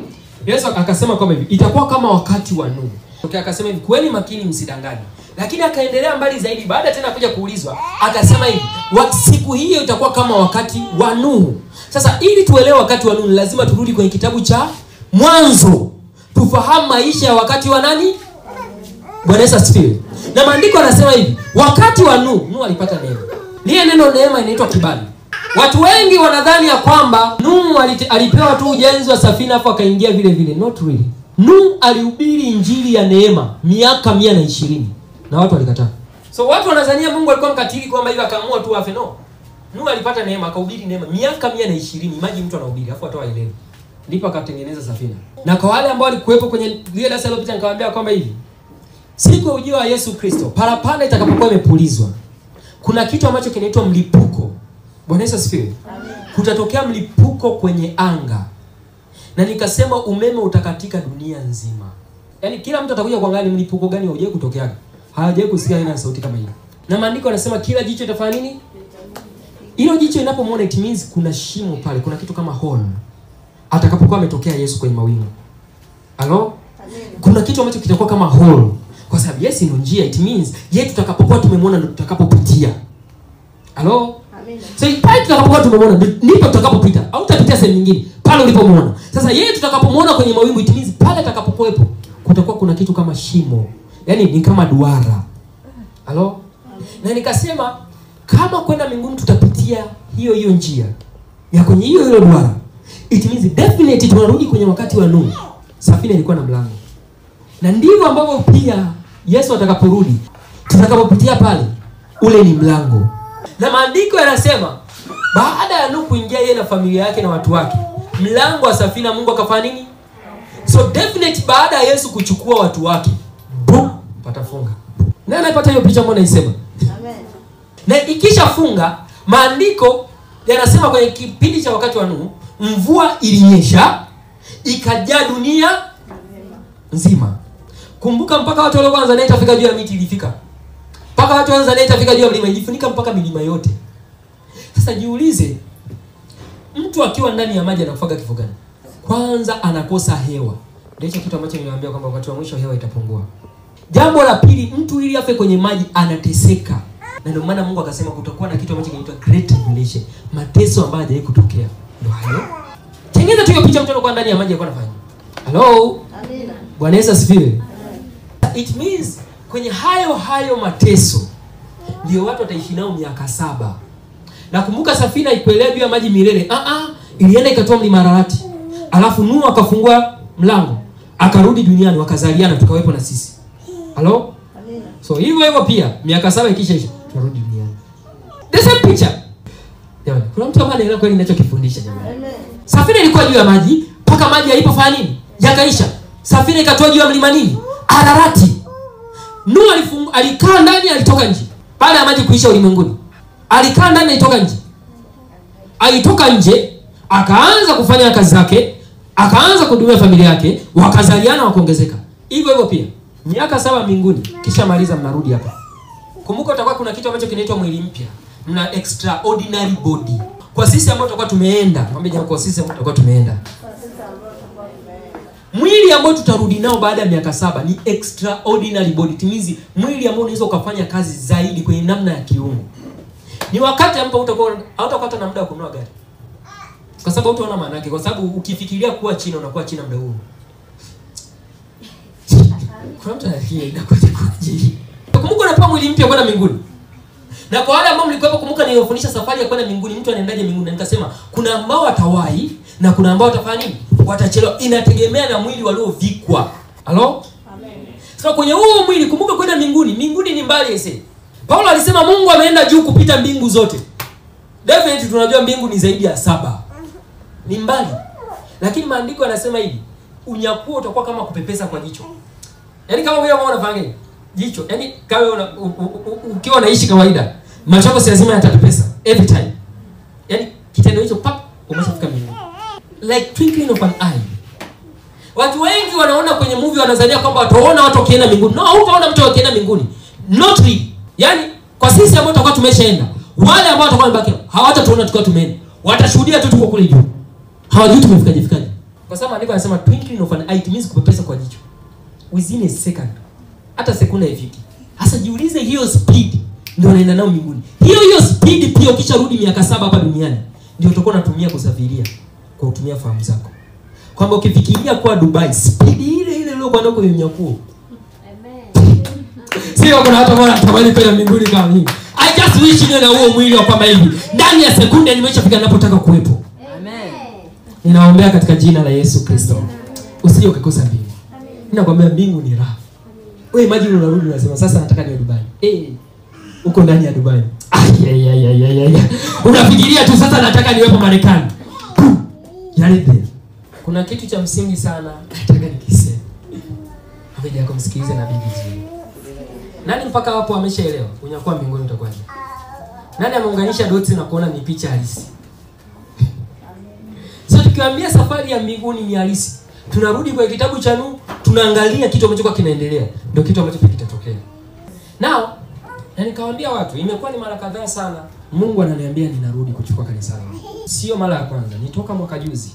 Yesu akasema kwamba hivi, itakuwa kama wakati wa Nuhu. Okay, akasema hivi, kweli makini msidanganye. Lakini akaendelea mbali zaidi, baada tena kuja kuulizwa, akasema hivi, siku hiyo itakuwa kama wakati wa Nuhu. Sasa ili tuelewe wakati wa Nuhu, lazima turudi kwenye kitabu cha Mwanzo. Tufahamu maisha ya wakati wa nani? Bwana Yesu asifiwe. Na maandiko yanasema hivi, wakati wa Nuhu alipata neema. Lile neno neema inaitwa kibali. Watu wengi wanadhani ya kwamba Nuhu alipewa tu ujenzi wa safina hapo akaingia vile vile. Not really. Nuhu alihubiri injili ya neema miaka 120 na watu walikataa. So watu wanadhania Mungu alikuwa mkatili kwamba hivi akaamua tu afe. No. Nuhu alipata neema, akahubiri neema miaka 120. Imagine mtu anahubiri afu watu waelewe. Ndipo akatengeneza safina. Na kwa wale ambao walikuwepo kwenye ile darasa lililopita nikawaambia kwamba hivi, siku ya ujio wa Yesu Kristo, parapanda itakapokuwa imepulizwa, kuna kitu ambacho kinaitwa mlipuko. Bwana Yesu asifiwe. Amen. Kutatokea mlipuko kwenye anga. Na nikasema umeme utakatika dunia nzima. Yaani kila mtu atakuja kuangalia mlipuko gani haujawahi kutokea. Hawajawahi kusikia aina ya sauti kama hiyo. Na maandiko yanasema kila jicho litafanya nini? Hilo jicho linapomwona it means kuna shimo pale, kuna kitu kama hole. Atakapokuwa ametokea Yesu kwenye mawingu. Hello? Kuna kitu ambacho kitakuwa kama hole. Kwa sababu Yesu ndio njia, it means yeye tutakapokuwa tumemwona ndio tutakapopitia. Halo? Amen. So pale tutakapokuwa tumemwona ndipo tutakapopita. Au utapitia sehemu nyingine pale ulipomwona. Sasa yeye tutakapomwona kwenye mawingu, it means pale atakapokuwepo kutakuwa kuna kitu kama shimo. Yaani ni kama duara. Halo? Na nikasema kama kwenda mbinguni tutapitia hiyo njia ya kwenye hiyo duara, it means definitely tunarudi kwenye wakati wa Nuhu. Safina ilikuwa na mlango. Na ndivyo ambavyo pia Yesu atakaporudi tutakapopitia pale, ule ni mlango. Na maandiko yanasema baada ya Nuhu kuingia yeye na familia yake na watu wake, mlango wa safina Mungu akafanya nini? So definitely baada ya Yesu kuchukua watu wake, boom, patafunga. Na anapata hiyo picha mbona isema? Amen. Na ikishafunga, maandiko yanasema kwenye kipindi cha wakati wa Nuhu, mvua ilinyesha ikajaa dunia nzima. Kumbuka mpaka watu wale kwanza naita fika juu ya miti ilifika. Mpaka watu kwanza naita fika juu ya mlima ilifunika mpaka milima yote. Sasa jiulize, mtu akiwa ndani ya maji anakufaga kifo gani? Kwanza anakosa hewa. Ndio hicho kitu ambacho niliwaambia kwamba wakati wa mwisho hewa itapungua. Jambo la pili, mtu ili afe kwenye maji anateseka. Na ndio maana Mungu akasema kutakuwa na kitu ambacho kinaitwa great tribulation, mateso ambayo hajawahi kutokea. Ndio hayo. Tengeneza tu hiyo picha, mtu anakuwa ndani ya maji alikuwa anafanya. Hello? Amina. Bwana Yesu asifiwe. It means kwenye hayo mateso ndio watu wataishi nao miaka 7. Na kumbuka safina ikuelea juu ya maji milele. Ilienda ikatoa mlima Ararati. Alafu Nuhu akafungua mlango, akarudi duniani, wakazaliana, tukawepo na sisi. Hello? Amina. So hivyo pia miaka 7 ikishaisha tunarudi duniani. The same picture. Jamani, kuna mtu ambaye anaelewa kweli ninachokifundisha jamani. Amen. Safina ilikuwa juu ya maji mpaka maji yalipofanya nini? Yakaisha. Safina ikatoa juu ya mlima nini? Ararati. Nuhu alikaa ndani, alitoka nje. Baada ya maji kuisha ulimwenguni, alikaa ndani, alitoka nje. Alitoka nje, akaanza kufanya kazi zake, akaanza kuhudumia familia yake, wakazaliana, wakaongezeka. Hivyo pia miaka 7 mbinguni, kisha maliza mnarudi hapa. Kumbuka utakuwa kuna kitu ambacho kinaitwa mwili mpya. Mna extraordinary body. Kwa sisi ambao tutakuwa tumeenda, mwambie jamaa, kwa sisi ambao tutakuwa tumeenda, mwili ambao tutarudi nao baada ya miaka 7 ni extraordinary body. Timizi mwili ambao unaweza ukafanya kazi zaidi kwenye namna ya kiungu. Ni wakati ambapo hautapata na muda wa kununua gari. Kwa sababu utaona maana yake, kwa sababu ukifikiria kuwa China unakuwa China muda huo. Kwa mtu anafikiria inakuwa kujili. Kumbuka unapewa mwili mpya kwenda mbinguni. Na kwa wale ambao mlikuwa kumbuka nilifundisha safari ya kwenda mbinguni, mtu anaendaje mbinguni, na nikasema kuna ambao watawahi na kuna ambao watafanya nini? Watachelewa. Inategemea na mwili waliovikwa. Halo? Amen. Sasa kwenye huo mwili kumbuka kwenda mbinguni ni mbali ese. Paulo alisema Mungu ameenda juu kupita mbingu zote. Definitely tunajua mbingu ni zaidi ya 7. Ni mbali. Lakini maandiko yanasema hivi, unyakuo utakuwa kama kupepesa kwa jicho. Yaani kama wewe unafanya nini? Jicho. Yaani kama ukiwa unaishi kawaida, macho yako si lazima yatapepesa every time. Yaani kitendo hicho pap umeshafika mbinguni. Like twinkling of an eye. Watu wengi wanaona kwenye movie, wanazania kwamba wataona watu wakienda mbinguni. No, hutaona mtu akienda mbinguni. Not really. Yaani kwa sisi ambao tutakuwa tumeshaenda, wale ambao watakuwa wamebaki hawatatuona tukiwa tumeenda. Watashuhudia tu tuko kule juu. Hawajui tumefikaje. Kwa sababu andiko anasema twinkling of an eye, it means kupepesa kwa jicho. Within a second. Hata sekunde ifiki. Sasa jiulize hiyo speed ndio unaenda nao mbinguni. Hiyo speed pia ukisharudi miaka 7 hapa duniani ndio utakuwa unatumia kusafiria kwa kutumia fahamu zako. Kwamba ukifikiria kwa Dubai, speed ile ile kwa nako unyakuo. Amen. Sio kuna watu ambao wanatamani kwenda mbinguni kama mimi. I just wish niwe na huo mwili wa kama hivi. Ndani ya sekunde nimeshafika ninapotaka kuwepo. Amen. Ninaombea katika jina la Yesu Kristo. Usije ukikosa mbingu. Amen. Ninakwambia mbingu ni raha. Wewe imagine unarudi unasema sasa nataka niwe Dubai. Uko ndani ya Dubai. Unafikiria tu sasa nataka niwepo Marekani. Yaani kuna kitu cha msingi sana nataka nikiseme. Hapo yako msikilize na bibi vizuri. Nani mpaka hapo ameshaelewa unyakuwa mbinguni utakuwaje? Nani ameunganisha dots na kuona ni picha halisi? So tukiwaambia safari ya mbinguni ni halisi, tunarudi kwa kitabu cha Nuhu, tunaangalia kitu ambacho kinaendelea, ndio kitu ambacho kitatokea. Now, na nikawaambia watu, imekuwa ni mara kadhaa sana Mungu ananiambia ninarudi kuchukua kanisa langu. Sio mara ya kwanza, nitoka mwaka juzi.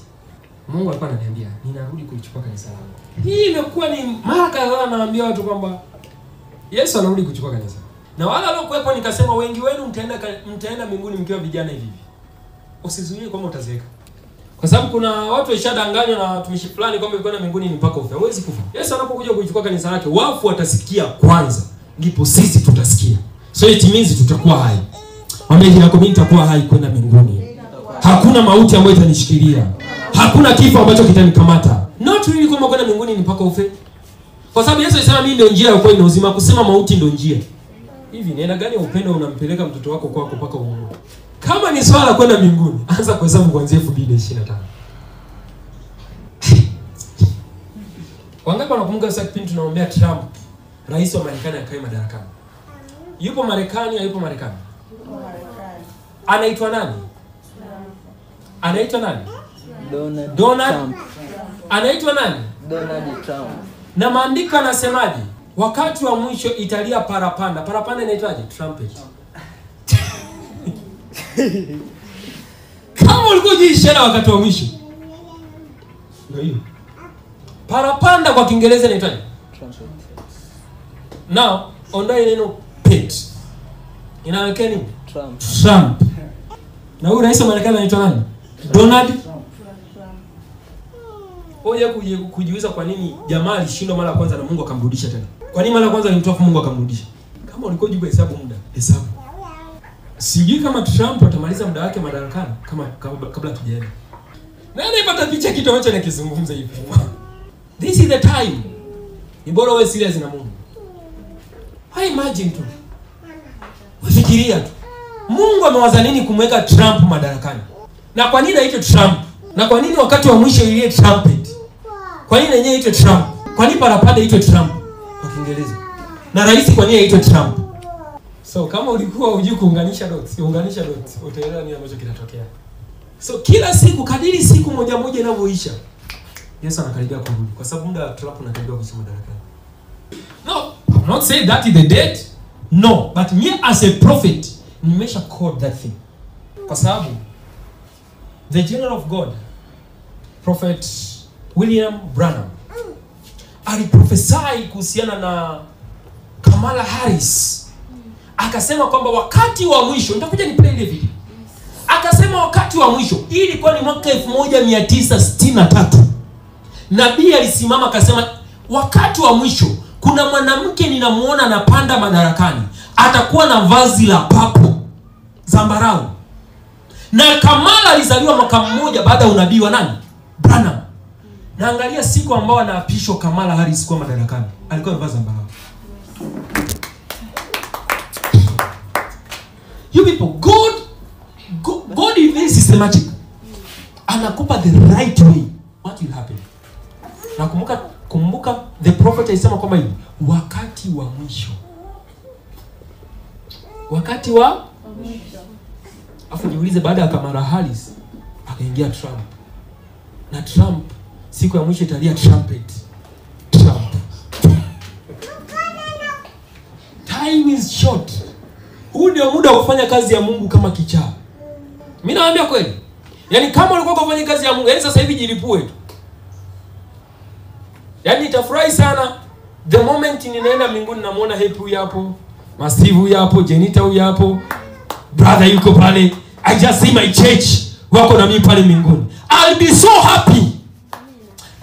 Mungu alikuwa ananiambia ninarudi kulichukua kanisa langu. Hii imekuwa ni mara kadhaa naambia watu kwamba Yesu anarudi kuchukua kanisa. Na wala waliokuwepo nikasema wengi wenu mtaenda mbinguni mkiwa vijana hivi. Usizuie kwamba utazeeka. Kwa sababu kuna watu washadanganywa na watumishi fulani kwamba kwenda mbinguni ni mpaka ufe. Huwezi kufa. Yesu anapokuja kuchukua kanisa lake, wafu watasikia kwanza, ndipo sisi tutasikia. So it means tutakuwa hai. Mwambie yako mimi nitakuwa hai kwenda mbinguni. Hakuna mauti ambayo itanishikilia. Hakuna kifo ambacho kitanikamata. Not really kwamba kwenda mbinguni ni mpaka ufe. Kwa sababu Yesu alisema mimi ndio njia ya kweli na uzima, kusema mauti ndio njia. Hivi ni aina gani ya upendo unampeleka mtoto wako kwako mpaka uone? Kama ni swala kwenda mbinguni, anza kuhesabu kuanzia 2025. Wangapi wanakumbuka sasa kipindi tunaombea Trump, rais wa Marekani akae madarakani? Yupo Marekani, hayupo Marekani? Yupo Marekani. Anaitwa nani? Anaitwa nani? Donald Trump. Anaitwa nani? Donald Trump. Na maandiko yanasemaje? Wakati wa mwisho italia parapanda. Parapanda inaitwaje? Trumpet. Kama ulikuwa unajishana wakati wa mwisho. Ndio hiyo. Parapanda kwa Kiingereza inaitwaje? Trumpet. Now, ondoa neno pet. Inaweka nini? Trump. Na huyu rais wa Marekani anaitwa nani? Donald Trump. Hoja kujiuliza kwa nini jamaa alishindwa mara ya kwanza na Mungu akamrudisha tena. Kwa nini mara ya kwanza alimtoa Mungu akamrudisha? Kama ulikuwa unajua hesabu muda, hesabu. Sijui kama Trump atamaliza muda wake madarakani kabla tujaenda. Na anapata picha kitu ambacho nakizungumza hivi. This is the time. Ni bora uwe serious na Mungu. Hai imagine tu. Fikiria tu. Mungu amewaza nini kumweka Trump madarakani? Na kwa nini aitwe Trump? Na kwa nini wakati wa mwisho ile trumpet? Kwa nini yenyewe aitwe Trump? Kwa nini parapanda aitwe Trump kwa Kiingereza? Na rais kwa nini aitwe Trump? So kama ulikuwa hujui kuunganisha dots, utaelewa nini ambacho kinatokea. So kila siku kadiri siku moja moja inavyoisha, Yesu anakaribia kurudi kwa sababu muda wa Trump unakaribia kuisha madarakani. No, I'm not saying that is the date. No, but me as a prophet, nimesha call that thing. Kwa sababu the general of God, Prophet William Branham, aliprophesy kuhusiana na Kamala Harris. Akasema kwamba wakati wa mwisho, nitakuja ni play ile video. Akasema wakati wa mwisho, hii ilikuwa ni mwaka 1963. Nabii alisimama akasema wakati wa mwisho kuna mwanamke ninamuona anapanda madarakani, atakuwa na vazi la papo zambarau. Na Kamala alizaliwa mwaka mmoja baada ya unabii wa nani? Branham. Na angalia siku ambao anaapishwa Kamala Harris kwa madarakani, alikuwa amevaa zambarau. You people, God is very systematic. Anakupa the right way. What will happen? Na kumbuka the prophet alisema kwamba hivi, wakati wa mwisho. Wakati wa mwisho. Afu niulize, baada ya Kamala Harris akaingia Trump. Na Trump siku ya mwisho italia trumpet. Trump. Time is short. Huu ndio muda wa kufanya kazi ya Mungu kama kichaa. Mimi naambia kweli. Yaani kama ulikuwa kufanya kazi ya Mungu, yaani sasa hivi jilipue tu. Yaani nitafurahi sana the moment ninaenda mbinguni namuona Happy huyu hapo, Steve huyu hapo, Jenita huyu hapo, brother yuko pale. I just see my church wako na mimi pale mbinguni. I'll be so happy.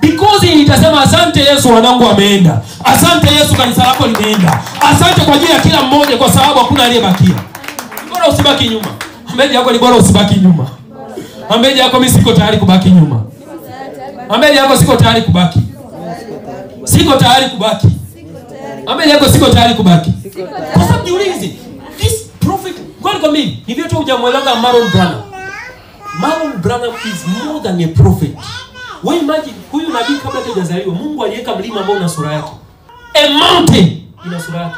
Because nitasema asante Yesu, wanangu wameenda. Asante Yesu, kanisa lako limeenda. Asante kwa ajili ya kila mmoja kwa sababu hakuna aliyebakia. Bora usibaki nyuma. Ambeje yako ni bora usibaki nyuma. Ambeje yako mimi siko tayari kubaki nyuma. Ambeje yako siko tayari kubaki. Siko tayari kubaki. Ambeje yako siko tayari kubaki. Kwa sababu jiulize, this prophet, kwa mimi, ni vile tu hujamwelewa Marlon Branham. Marlon Branham is more than a prophet. Wewe imagine huyu nabii kabla hajazaliwa, Mungu aliweka mlima ambao una sura yake. A mountain ina sura yake.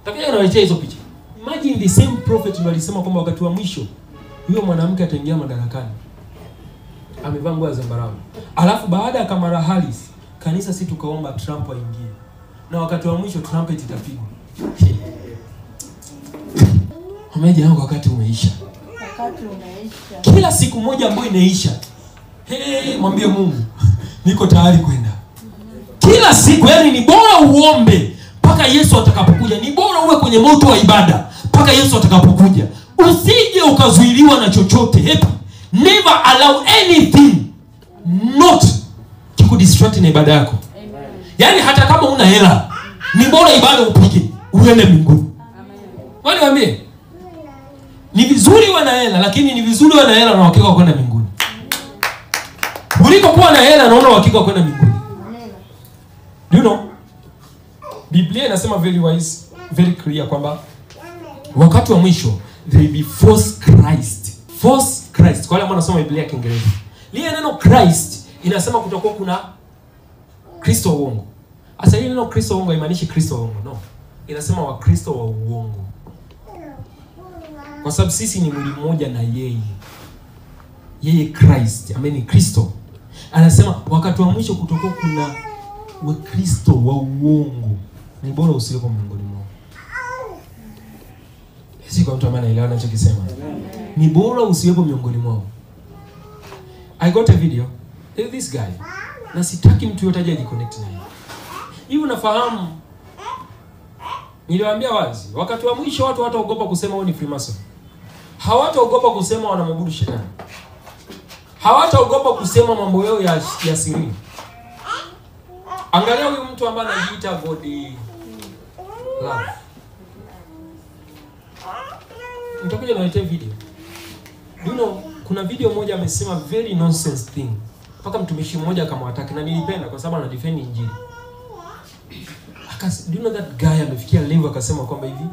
Takia anawaletea hizo picha. Imagine the same prophet ndio alisema kwamba wakati wa mwisho huyo mwanamke ataingia madarakani. Amevaa nguo za zambarau. Alafu baada ya Kamala Harris, kanisa si tukaomba Trump aingie. Na wakati wa mwisho trumpet itapigwa. Umeje yangu wakati umeisha. Wakati umeisha. Kila siku moja ambayo inaisha, Mwambie Mungu niko tayari kwenda. Kila siku, yani ni bora uombe mpaka Yesu atakapokuja. Ni bora uwe kwenye moto wa ibada mpaka Yesu atakapokuja. Usije ukazuiliwa na chochote. Never allow anything not to distract na ibada yako. Amen. Yani hata kama una hela, ni bora ibada upige uende mbinguni. Amen. Waambie ni vizuri uwe na hela, lakini ni vizuri uwe na hela na uhakika wa kwenda mbinguni. Kuliko kuwa na hela na una uhakika wa kwenda mbinguni. Do you know? Biblia inasema very wise, very clear kwamba wakati wa mwisho there will be false Christ. False Christ. Kwa wale ambao wanasoma Biblia ya Kiingereza. Lile neno Christ inasema kutakuwa kuna Kristo wa uongo. Sasa hili neno Kristo wa uongo haimaanishi Kristo wa uongo, no. Inasema wa Kristo wa uongo. Kwa sababu sisi ni mwili mmoja na yeye. Yeye Christ, ameni Kristo. Anasema wakati wa mwisho kutakuwa kuna wa Kristo wa uongo. Ni bora usiwepo miongoni mwao. Sisi kwa mtu ambaye anaelewa ninachokisema. Ni bora usiwepo miongoni mwao. I got a video. This guy. Na sitaki mtu yote aje connect na yeye. Hivi unafahamu? Niliwaambia wazi, wakati wa mwisho watu hataogopa kusema wao ni Freemason. Hawataogopa kusema wanaabudu shetani. Hawataogopa kusema mambo yao ya siri. Angalia huyu mtu ambaye anajiita God Love. Nitakuja niletee video. You know, kuna video moja amesema very nonsense thing. Mpaka mtumishi mmoja akamwataka na nilipenda kwa sababu ana defend injili. Do you know that guy amefikia level akasema kwamba hivi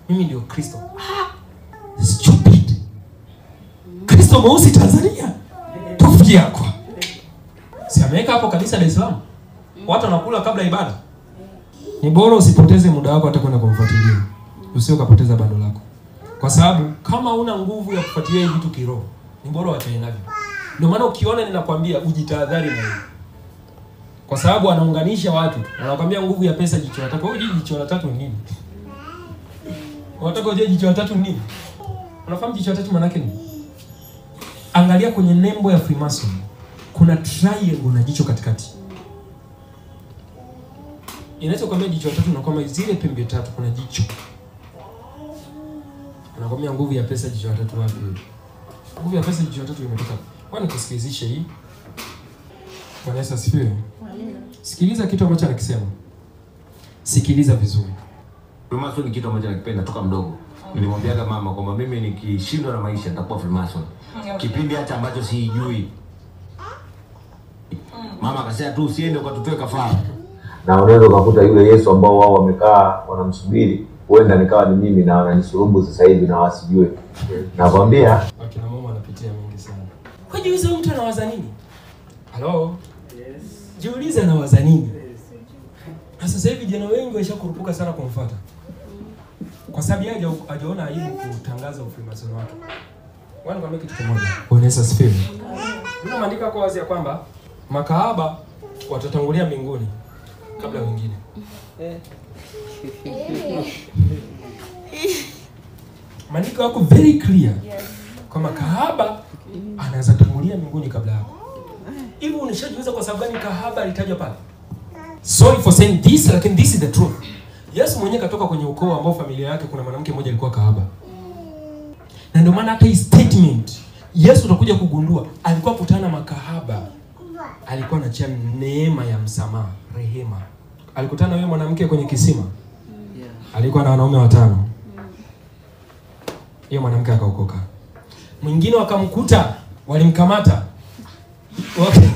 mimi ndio Kristo. Stupid. Kristo mweusi Tanzania. Tofuti yako. Si ameweka hapo kabisa Dar es Salaam. Watu wanakula kabla ibada. Ni bora usipoteze muda wako hata kwenda kumfuatilia. Usio kapoteza bando lako. Kwa sababu kama una nguvu ya kufuatilia vitu kiroho, ni bora uachane navyo. Ndio maana ukiona ninakwambia ujitahadhari na hiyo. Kwa sababu anaunganisha watu. Anakuambia nguvu ya pesa jicho la tatu. Wewe jicho la tatu ni nini? Unataka ujue jicho la tatu ni nini? Unafahamu jicho la tatu maana yake nini? Angalia kwenye nembo ya Freemason. Kuna triangle na jicho katikati. Inachokwambia jicho la tatu na kwamba zile pembe tatu kuna jicho. Anakuambia nguvu ya pesa jicho la tatu wapi? Nguvu ya pesa jicho la tatu imetoka. Kwani kusikilizisha hii? Bwana Yesu asifiwe. Sikiliza kitu ambacho anakisema. Sikiliza vizuri. Freemason ni kitu ambacho nakipenda toka mdogo. Nilimwambiaga mama kwamba mimi nikishindwa na maisha nitakuwa Freemason. Kipindi hata ambacho sijui. Mama akasema tu usiende ukatutoe kafara. Na unaweza kukuta yule Yesu ambao wao wamekaa wanamsubiri, huenda nikawa ni mimi na wananisurubu sasa hivi na wasijue. Nakwambia akina mama anapitia mengi sana. Kwa jiulize mtu anawaza nini? Hello? Yes. Jiulize anawaza nini? Sasa hivi vijana wengi washakurupuka sana kumfuata. Kwa sababu yeye hajaona aibu kutangaza ufreemason wake. Wani kwambia kitu kimoja. Bwana Yesu asifiwe. Ndio maandika kwa wazi ya kwamba makahaba watatangulia mbinguni kabla wengine. Maandiko yako very clear. Kama kahaba anaweza tangulia mbinguni kabla yako. Hivi unishajiuliza kwa sababu gani kahaba alitajwa pale? Sorry for saying this, lakini this is the truth. Yesu mwenyewe katoka kwenye ukoo ambao familia yake kuna mwanamke mmoja alikuwa kahaba. Na ndio maana hata hii statement Yesu utakuja kugundua alikuwa kutana makahaba. Alikuwa anachia neema ya msamaha, rehema. Alikutana yule mwanamke kwenye kisima. Alikuwa na wanaume 5. Yeye mwanamke akaokoka. Mwingine wakamkuta, walimkamata. Okay.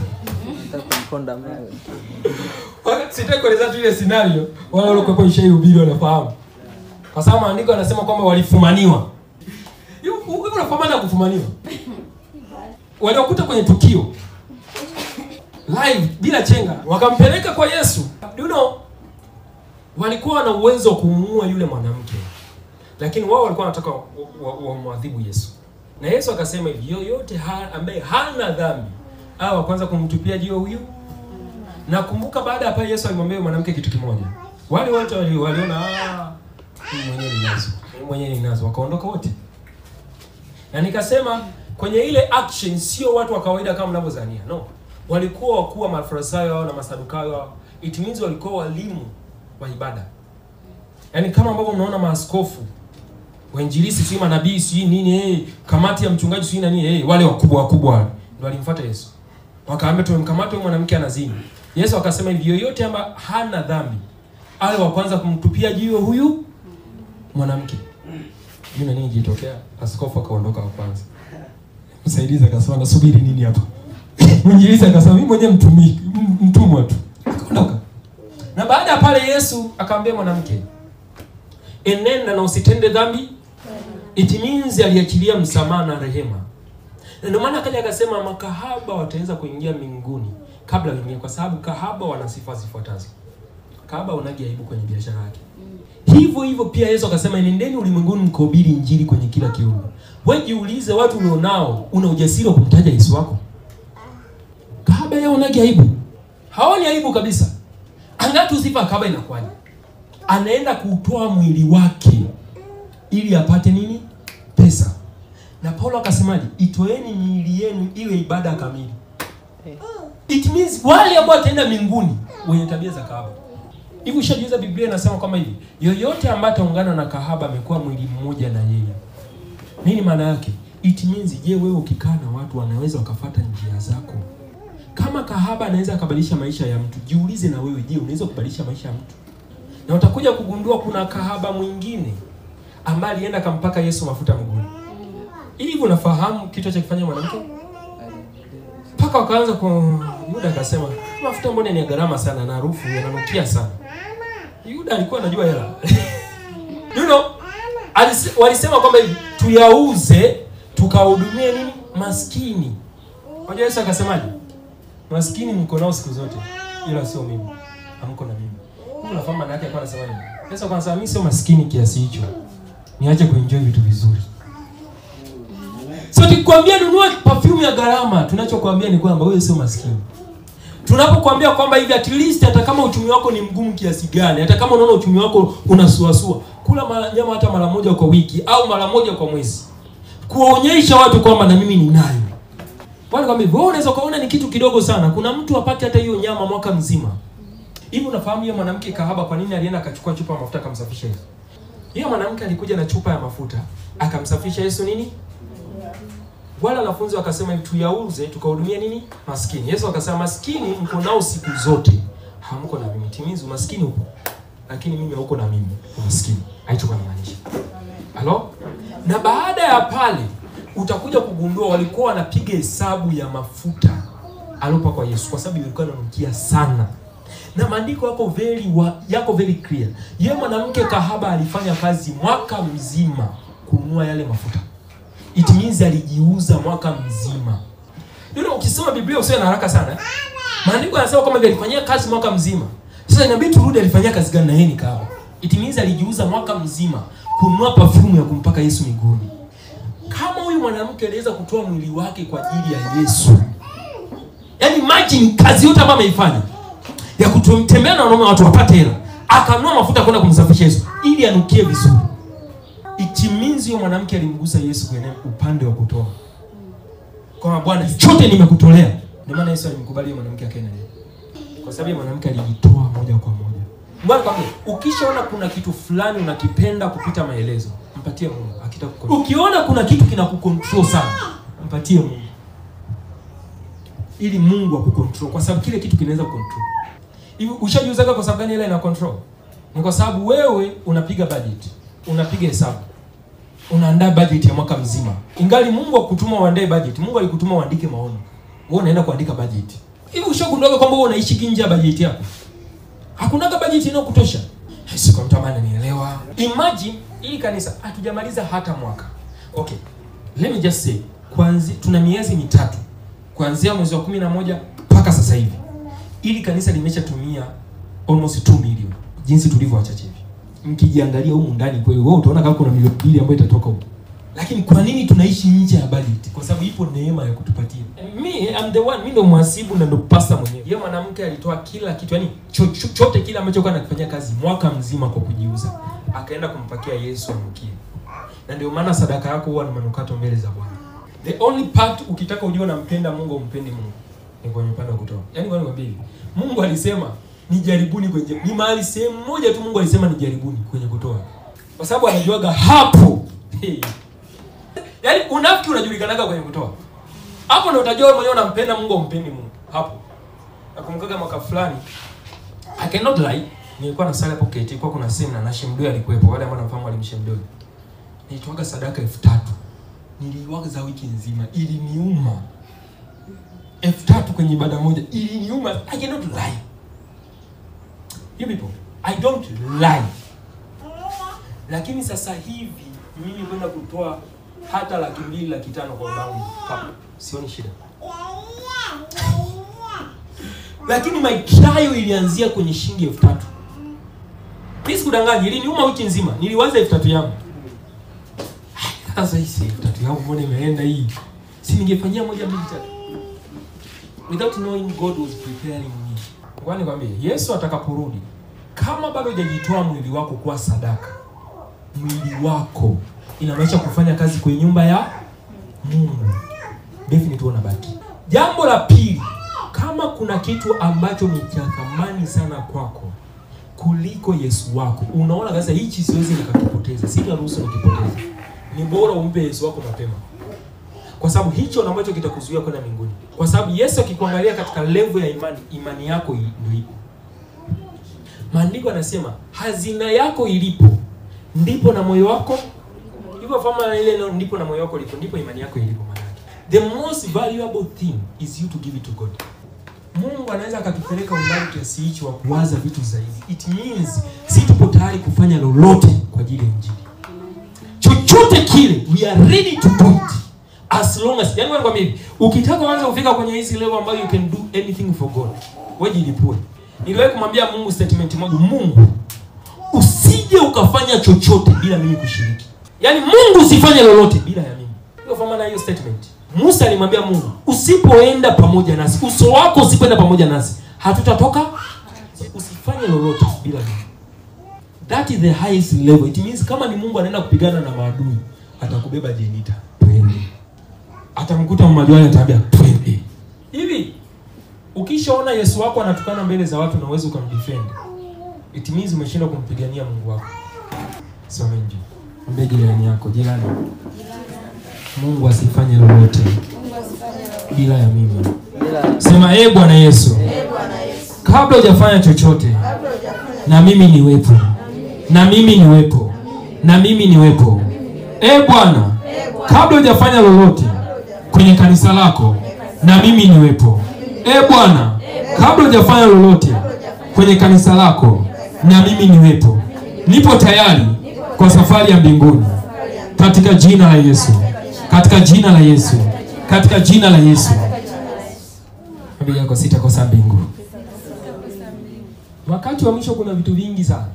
Nitakumponda mimi. Sitaki kueleza tu ile scenario. Wale waliokuwa kwenye shai ubiri wanafahamu. Kwa sababu maandiko yanasema kwamba walifumaniwa. Hiyo unafumana kufumaniwa. Waliokuta kwenye tukio live bila chenga wakampeleka kwa Yesu. You know, walikuwa na uwezo wa kumuua yule mwanamke. Lakini wao walikuwa wanataka wamwadhibu Yesu. Na Yesu akasema hivi, yoyote ambaye hana dhambi au kwanza kumtupia jiwe huyu. Na kumbuka baada ya pale Yesu alimwambia mwanamke kitu kimoja. Wale wote waliona mwenyewe ni nazo. Mwenyewe ni nazo, wakaondoka wote. Na nikasema kwenye ile action sio watu wa kawaida kama mnavyozania. No. Walikuwa wakuu wa Mafarisayo na Masadukayo. It means walikuwa walimu wa ibada. Yaani kama ambavyo mnaona maaskofu, wainjilisti, si manabii, si nini, kamati ya mchungaji, si nini, wale wakubwa ndio walimfuata Yesu. Wakaambia tumemkamata huyu mwanamke anazini. Yesu akasema hivi, yoyote ambaye hana dhambi awe wa kwanza kumtupia jiwe huyu mwanamke. Mimi nini kilitokea? Askofu akaondoka wa kwanza. Msaidizi akasema nasubiri nini hapa? Mwinjilisti akasema mimi mwenyewe mtumwa tu. Akaondoka. Na baada ya pale Yesu akamwambia mwanamke, enenda na usitende dhambi. It means aliachilia msamaha na rehema. Na ndio maana akaja akasema makahaba wataweza kuingia mbinguni kabla wengine, kwa sababu kahaba wana sifa zifuatazo. Kahaba unagi aibu kwenye biashara yake. Hivyo pia Yesu akasema nendeni ulimwenguni mkahubiri injili kwenye kila kiumbe. Wewe jiulize, watu ulionao una ujasiri wa kumtaja Yesu wako? Kahaba yao unagi aibu. Haoni aibu kabisa. Angatu sifa kahaba inakuwaje? Anaenda kutoa mwili wake ili apate nini? Pesa. Na Paulo akasemaje? Itoeni miili yenu iwe ibada kamili. It means wale ambao wataenda mbinguni wenye tabia za kahaba. Hivi ushajiuliza Biblia inasema kama hivi, yoyote ambaye ataungana na kahaba amekuwa mwili mmoja na yeye. Nini maana yake? It means je, wewe ukikaa na watu wanaweza wakafuata njia zako? Kama kahaba anaweza akabadilisha maisha ya mtu, jiulize na wewe, je, unaweza kubadilisha maisha ya mtu? Na utakuja kugundua kuna kahaba mwingine ambaye alienda kampaka Yesu mafuta mguuni. Hivi unafahamu kitu cha kufanya mwanamke? Paka wakaanza kwa Yuda akasema, mafuta mbona ni gharama sana na harufu yananukia sana. Yuda alikuwa anajua hela. You know, walisema kwamba tuyauze tukahudumie nini? Maskini. Unajua Yesu akasemaje? Maskini mko nao siku zote, ila sio mimi. Hamko na mimi. Unafahamu maana yake alikuwa anasema nini? Yesu akasema mimi sio maskini kiasi hicho. Niache kuenjoy vitu vizuri. So tukikwambia nunua perfume ya gharama, tunachokuambia ni kwamba wewe sio maskini. Tunapokuambia kwamba hivi at least hata kama uchumi wako ni mgumu kiasi gani, hata kama unaona uchumi wako unasuasua, kula nyama hata mara moja kwa wiki au mara moja kwa mwezi. Kuonyesha watu kwamba na mimi ninayo. Wale kwambia wewe unaweza kuona ni kitu kidogo sana. Kuna mtu apate hata hiyo nyama mwaka mzima. Hivi unafahamu hiyo mwanamke kahaba kwa nini alienda akachukua chupa ya mafuta akamsafisha Yesu? Hiyo mwanamke alikuja na chupa ya mafuta akamsafisha Yesu nini? Wala wanafunzi wakasema hivi, tuyauze tukahudumia nini? Maskini. Yesu akasema maskini mko nao siku zote, hamko na mimi. Timizu maskini upo, lakini mimi hauko na mimi. Maskini haichokuwa maanisha. Halo? Na baada ya pale utakuja kugundua walikuwa wanapiga hesabu ya mafuta aliyopa kwa Yesu, kwa sababu ilikuwa inanukia sana. Na maandiko yako very clear. Yeye mwanamke kahaba alifanya kazi mwaka mzima kununua yale mafuta. It means alijiuza mwaka mzima. Ndio ukisoma Biblia usiwe na haraka sana. Maandiko yanasema kama vile alifanyia kazi mwaka mzima. Sasa inabidi turudi alifanyia kazi gani na yeye ni kahaba. It means alijiuza mwaka mzima kununua perfume ya kumpaka Yesu miguuni. Kama huyu mwanamke aliweza kutoa mwili wake kwa ajili ya Yesu. Yaani imagine kazi yote ambayo ameifanya ya kutembea na wanaume watu wapate hela, akanunua mafuta kwenda kumsafisha Yesu ili anukie vizuri. It means huyo mwanamke alimgusa Yesu kwenye upande wa kutoa. Kwa Bwana, chote nimekutolea. Ndio maana Yesu alimkubali mwanamke akaenda naye. Kwa sababu mwanamke alijitoa moja kwa moja. Mbona kwambia, ukishaona kuna kitu fulani unakipenda kupita maelezo, mpatie Mungu. Akitakukontrol. Ukiona kuna kitu kinakukontrol sana, mpatie Mungu. Ili Mungu akukontrol, kwa sababu kile kitu kinaweza kucontrol. Hivi ushajiuzaga kwa sababu gani ile ina control? Ni kwa sababu wewe unapiga budget, unapiga hesabu. Unaandaa budget ya mwaka mzima. Ingali Mungu akutuma uandae budget, Mungu alikutuma uandike maono. Wewe unaenda kuandika budget. Hivi ushagunduka kwamba wewe unaishi nje ya budget yako? Hakunaga budget inayokutosha. Siko mtamani nielewa. Imagine hili kanisa hatujamaliza hata mwaka. Okay. Let me just say, tuna miezi mitatu. Kuanzia mwezi wa 11 mpaka sasa hivi. Ili kanisa limeshatumia almost 2 million. Jinsi tulivyo wachache hivi. Mkijiangalia huko ndani kweli wewe utaona kama kuna milioni 2 ambayo itatoka huko. Lakini kwa nini tunaishi nje ya budget? Kwa sababu ipo neema ya kutupatia. I'm the one, mimi ndo mhasibu na ndo pastor mwenyewe. Yeye mwanamke alitoa kila kitu, yani chochote kile ambacho alikuwa anafanyia kazi mwaka mzima kwa kujiuza. Akaenda kumpakia Yesu anukie. Na ndio maana sadaka yako huwa ni manukato mbele za Bwana. The only part ukitaka ujue unampenda Mungu umpendi Mungu ni kwenye upande wa kutoa. Yaani kwa nikwambie, Mungu alisema nijaribuni kwenye, ni mahali sehemu moja tu Mungu alisema nijaribuni kwenye kutoa. Kwa sababu anajuaga hapo. Yaani unafiki unajulikanaga kwenye kutoa. Hapo ndio utajua mwenyewe unampenda Mungu umpendi Mungu. Hapo. Nakumbuka mwaka fulani, I cannot lie, nilikuwa na sala hapo KT, kwa kuna semina na Shemdoi alikuwepo, wale ambao wanafahamu wale Shemdoi. Nilitoaga sadaka 3000. Niliwaga za wiki nzima, iliniuma. 3000 kwenye ibada moja, iliniuma. I cannot lie. You people, I don't lie. Lakini sasa hivi mimi kwenda kutoa hata 200,000, 500,000 kwa babangu, sioni shida. Lakini my trial ilianzia kwenye shilingi 3000. Please kudanganya, iliniuma wiki nzima. Niliwaza 3000 yangu. Sasa hii 3000 yangu mbona imeenda hii? Si ningefanyia 1 2 3. Without knowing God was preparing me. Kwani nikwambie, Yesu atakaporudi, kama bado hujajitoa mwili wako kwa sadaka, mwili wako inamaanisha kufanya kazi kwenye nyumba ya Mungu, definitely unabaki. Jambo la pili, kama kuna kitu ambacho ni cha thamani sana kwako kuliko Yesu wako, unaona sasa hichi siwezi nikakipoteza, sitaruhusu nikipoteze, ni bora umpe Yesu wako mapema. Kwa sababu hicho na ambacho kitakuzuia kwenda mbinguni. Kwa sababu Yesu akikuangalia katika level ya imani yako ndio ipo. Maandiko yanasema hazina yako ilipo ndipo na moyo wako. Hivyo fahamu ile ndipo na moyo wako ulipo, ndipo imani yako ilipo maana yake. The most valuable thing is you to give it to God. Mungu anaweza akatupeleka umbali kiasi hicho wa kuwaza vitu zaidi. It means si tupo tayari kufanya lolote kwa ajili ya Injili. Chochote kile, we are ready to do it. As long as, yani kwa mimi, ukitaka uanze kufika kwenye hizi level ambayo you can do anything for God, wewe jilipue. Niliwahi kumwambia Mungu statement moja, Mungu, usije ukafanya chochote bila mimi kushiriki. Yaani Mungu usifanye lolote bila ya mimi. Hiyo fahamu na hiyo statement. Musa alimwambia Mungu, usipoenda pamoja nasi, uso wako usipoenda pamoja nasi, hatutatoka. Usifanye lolote bila mimi. That is the highest level. It means kama ni Mungu anaenda kupigana na maadui, atakubeba jenita. Twende. Atamkuta mmajuani atamwambia twende. Hivi ukishaona Yesu wako anatukana mbele za watu na uwezo kumdefend, it means umeshinda kumpigania Mungu wako. Sema nje. Mbele jirani yako, jirani. Mungu asifanye lolote bila ya mimi. Sema Bwana Yesu. Kabla hujafanya chochote, na mimi niwepo. Na mimi niwepo. Na mimi niwepo. Bwana, kabla hujafanya lolote kwenye kanisa lako, na mimi niwepo. Bwana, kabla hujafanya lolote kwenye kanisa lako, na mimi niwepo. Nipo tayari kwa safari ya mbinguni. Katika jina la Yesu. Katika jina la Yesu. Katika jina la Yesu. Mbele yako sitakosa mbingu. Wakati wa mwisho kuna vitu vingi sana.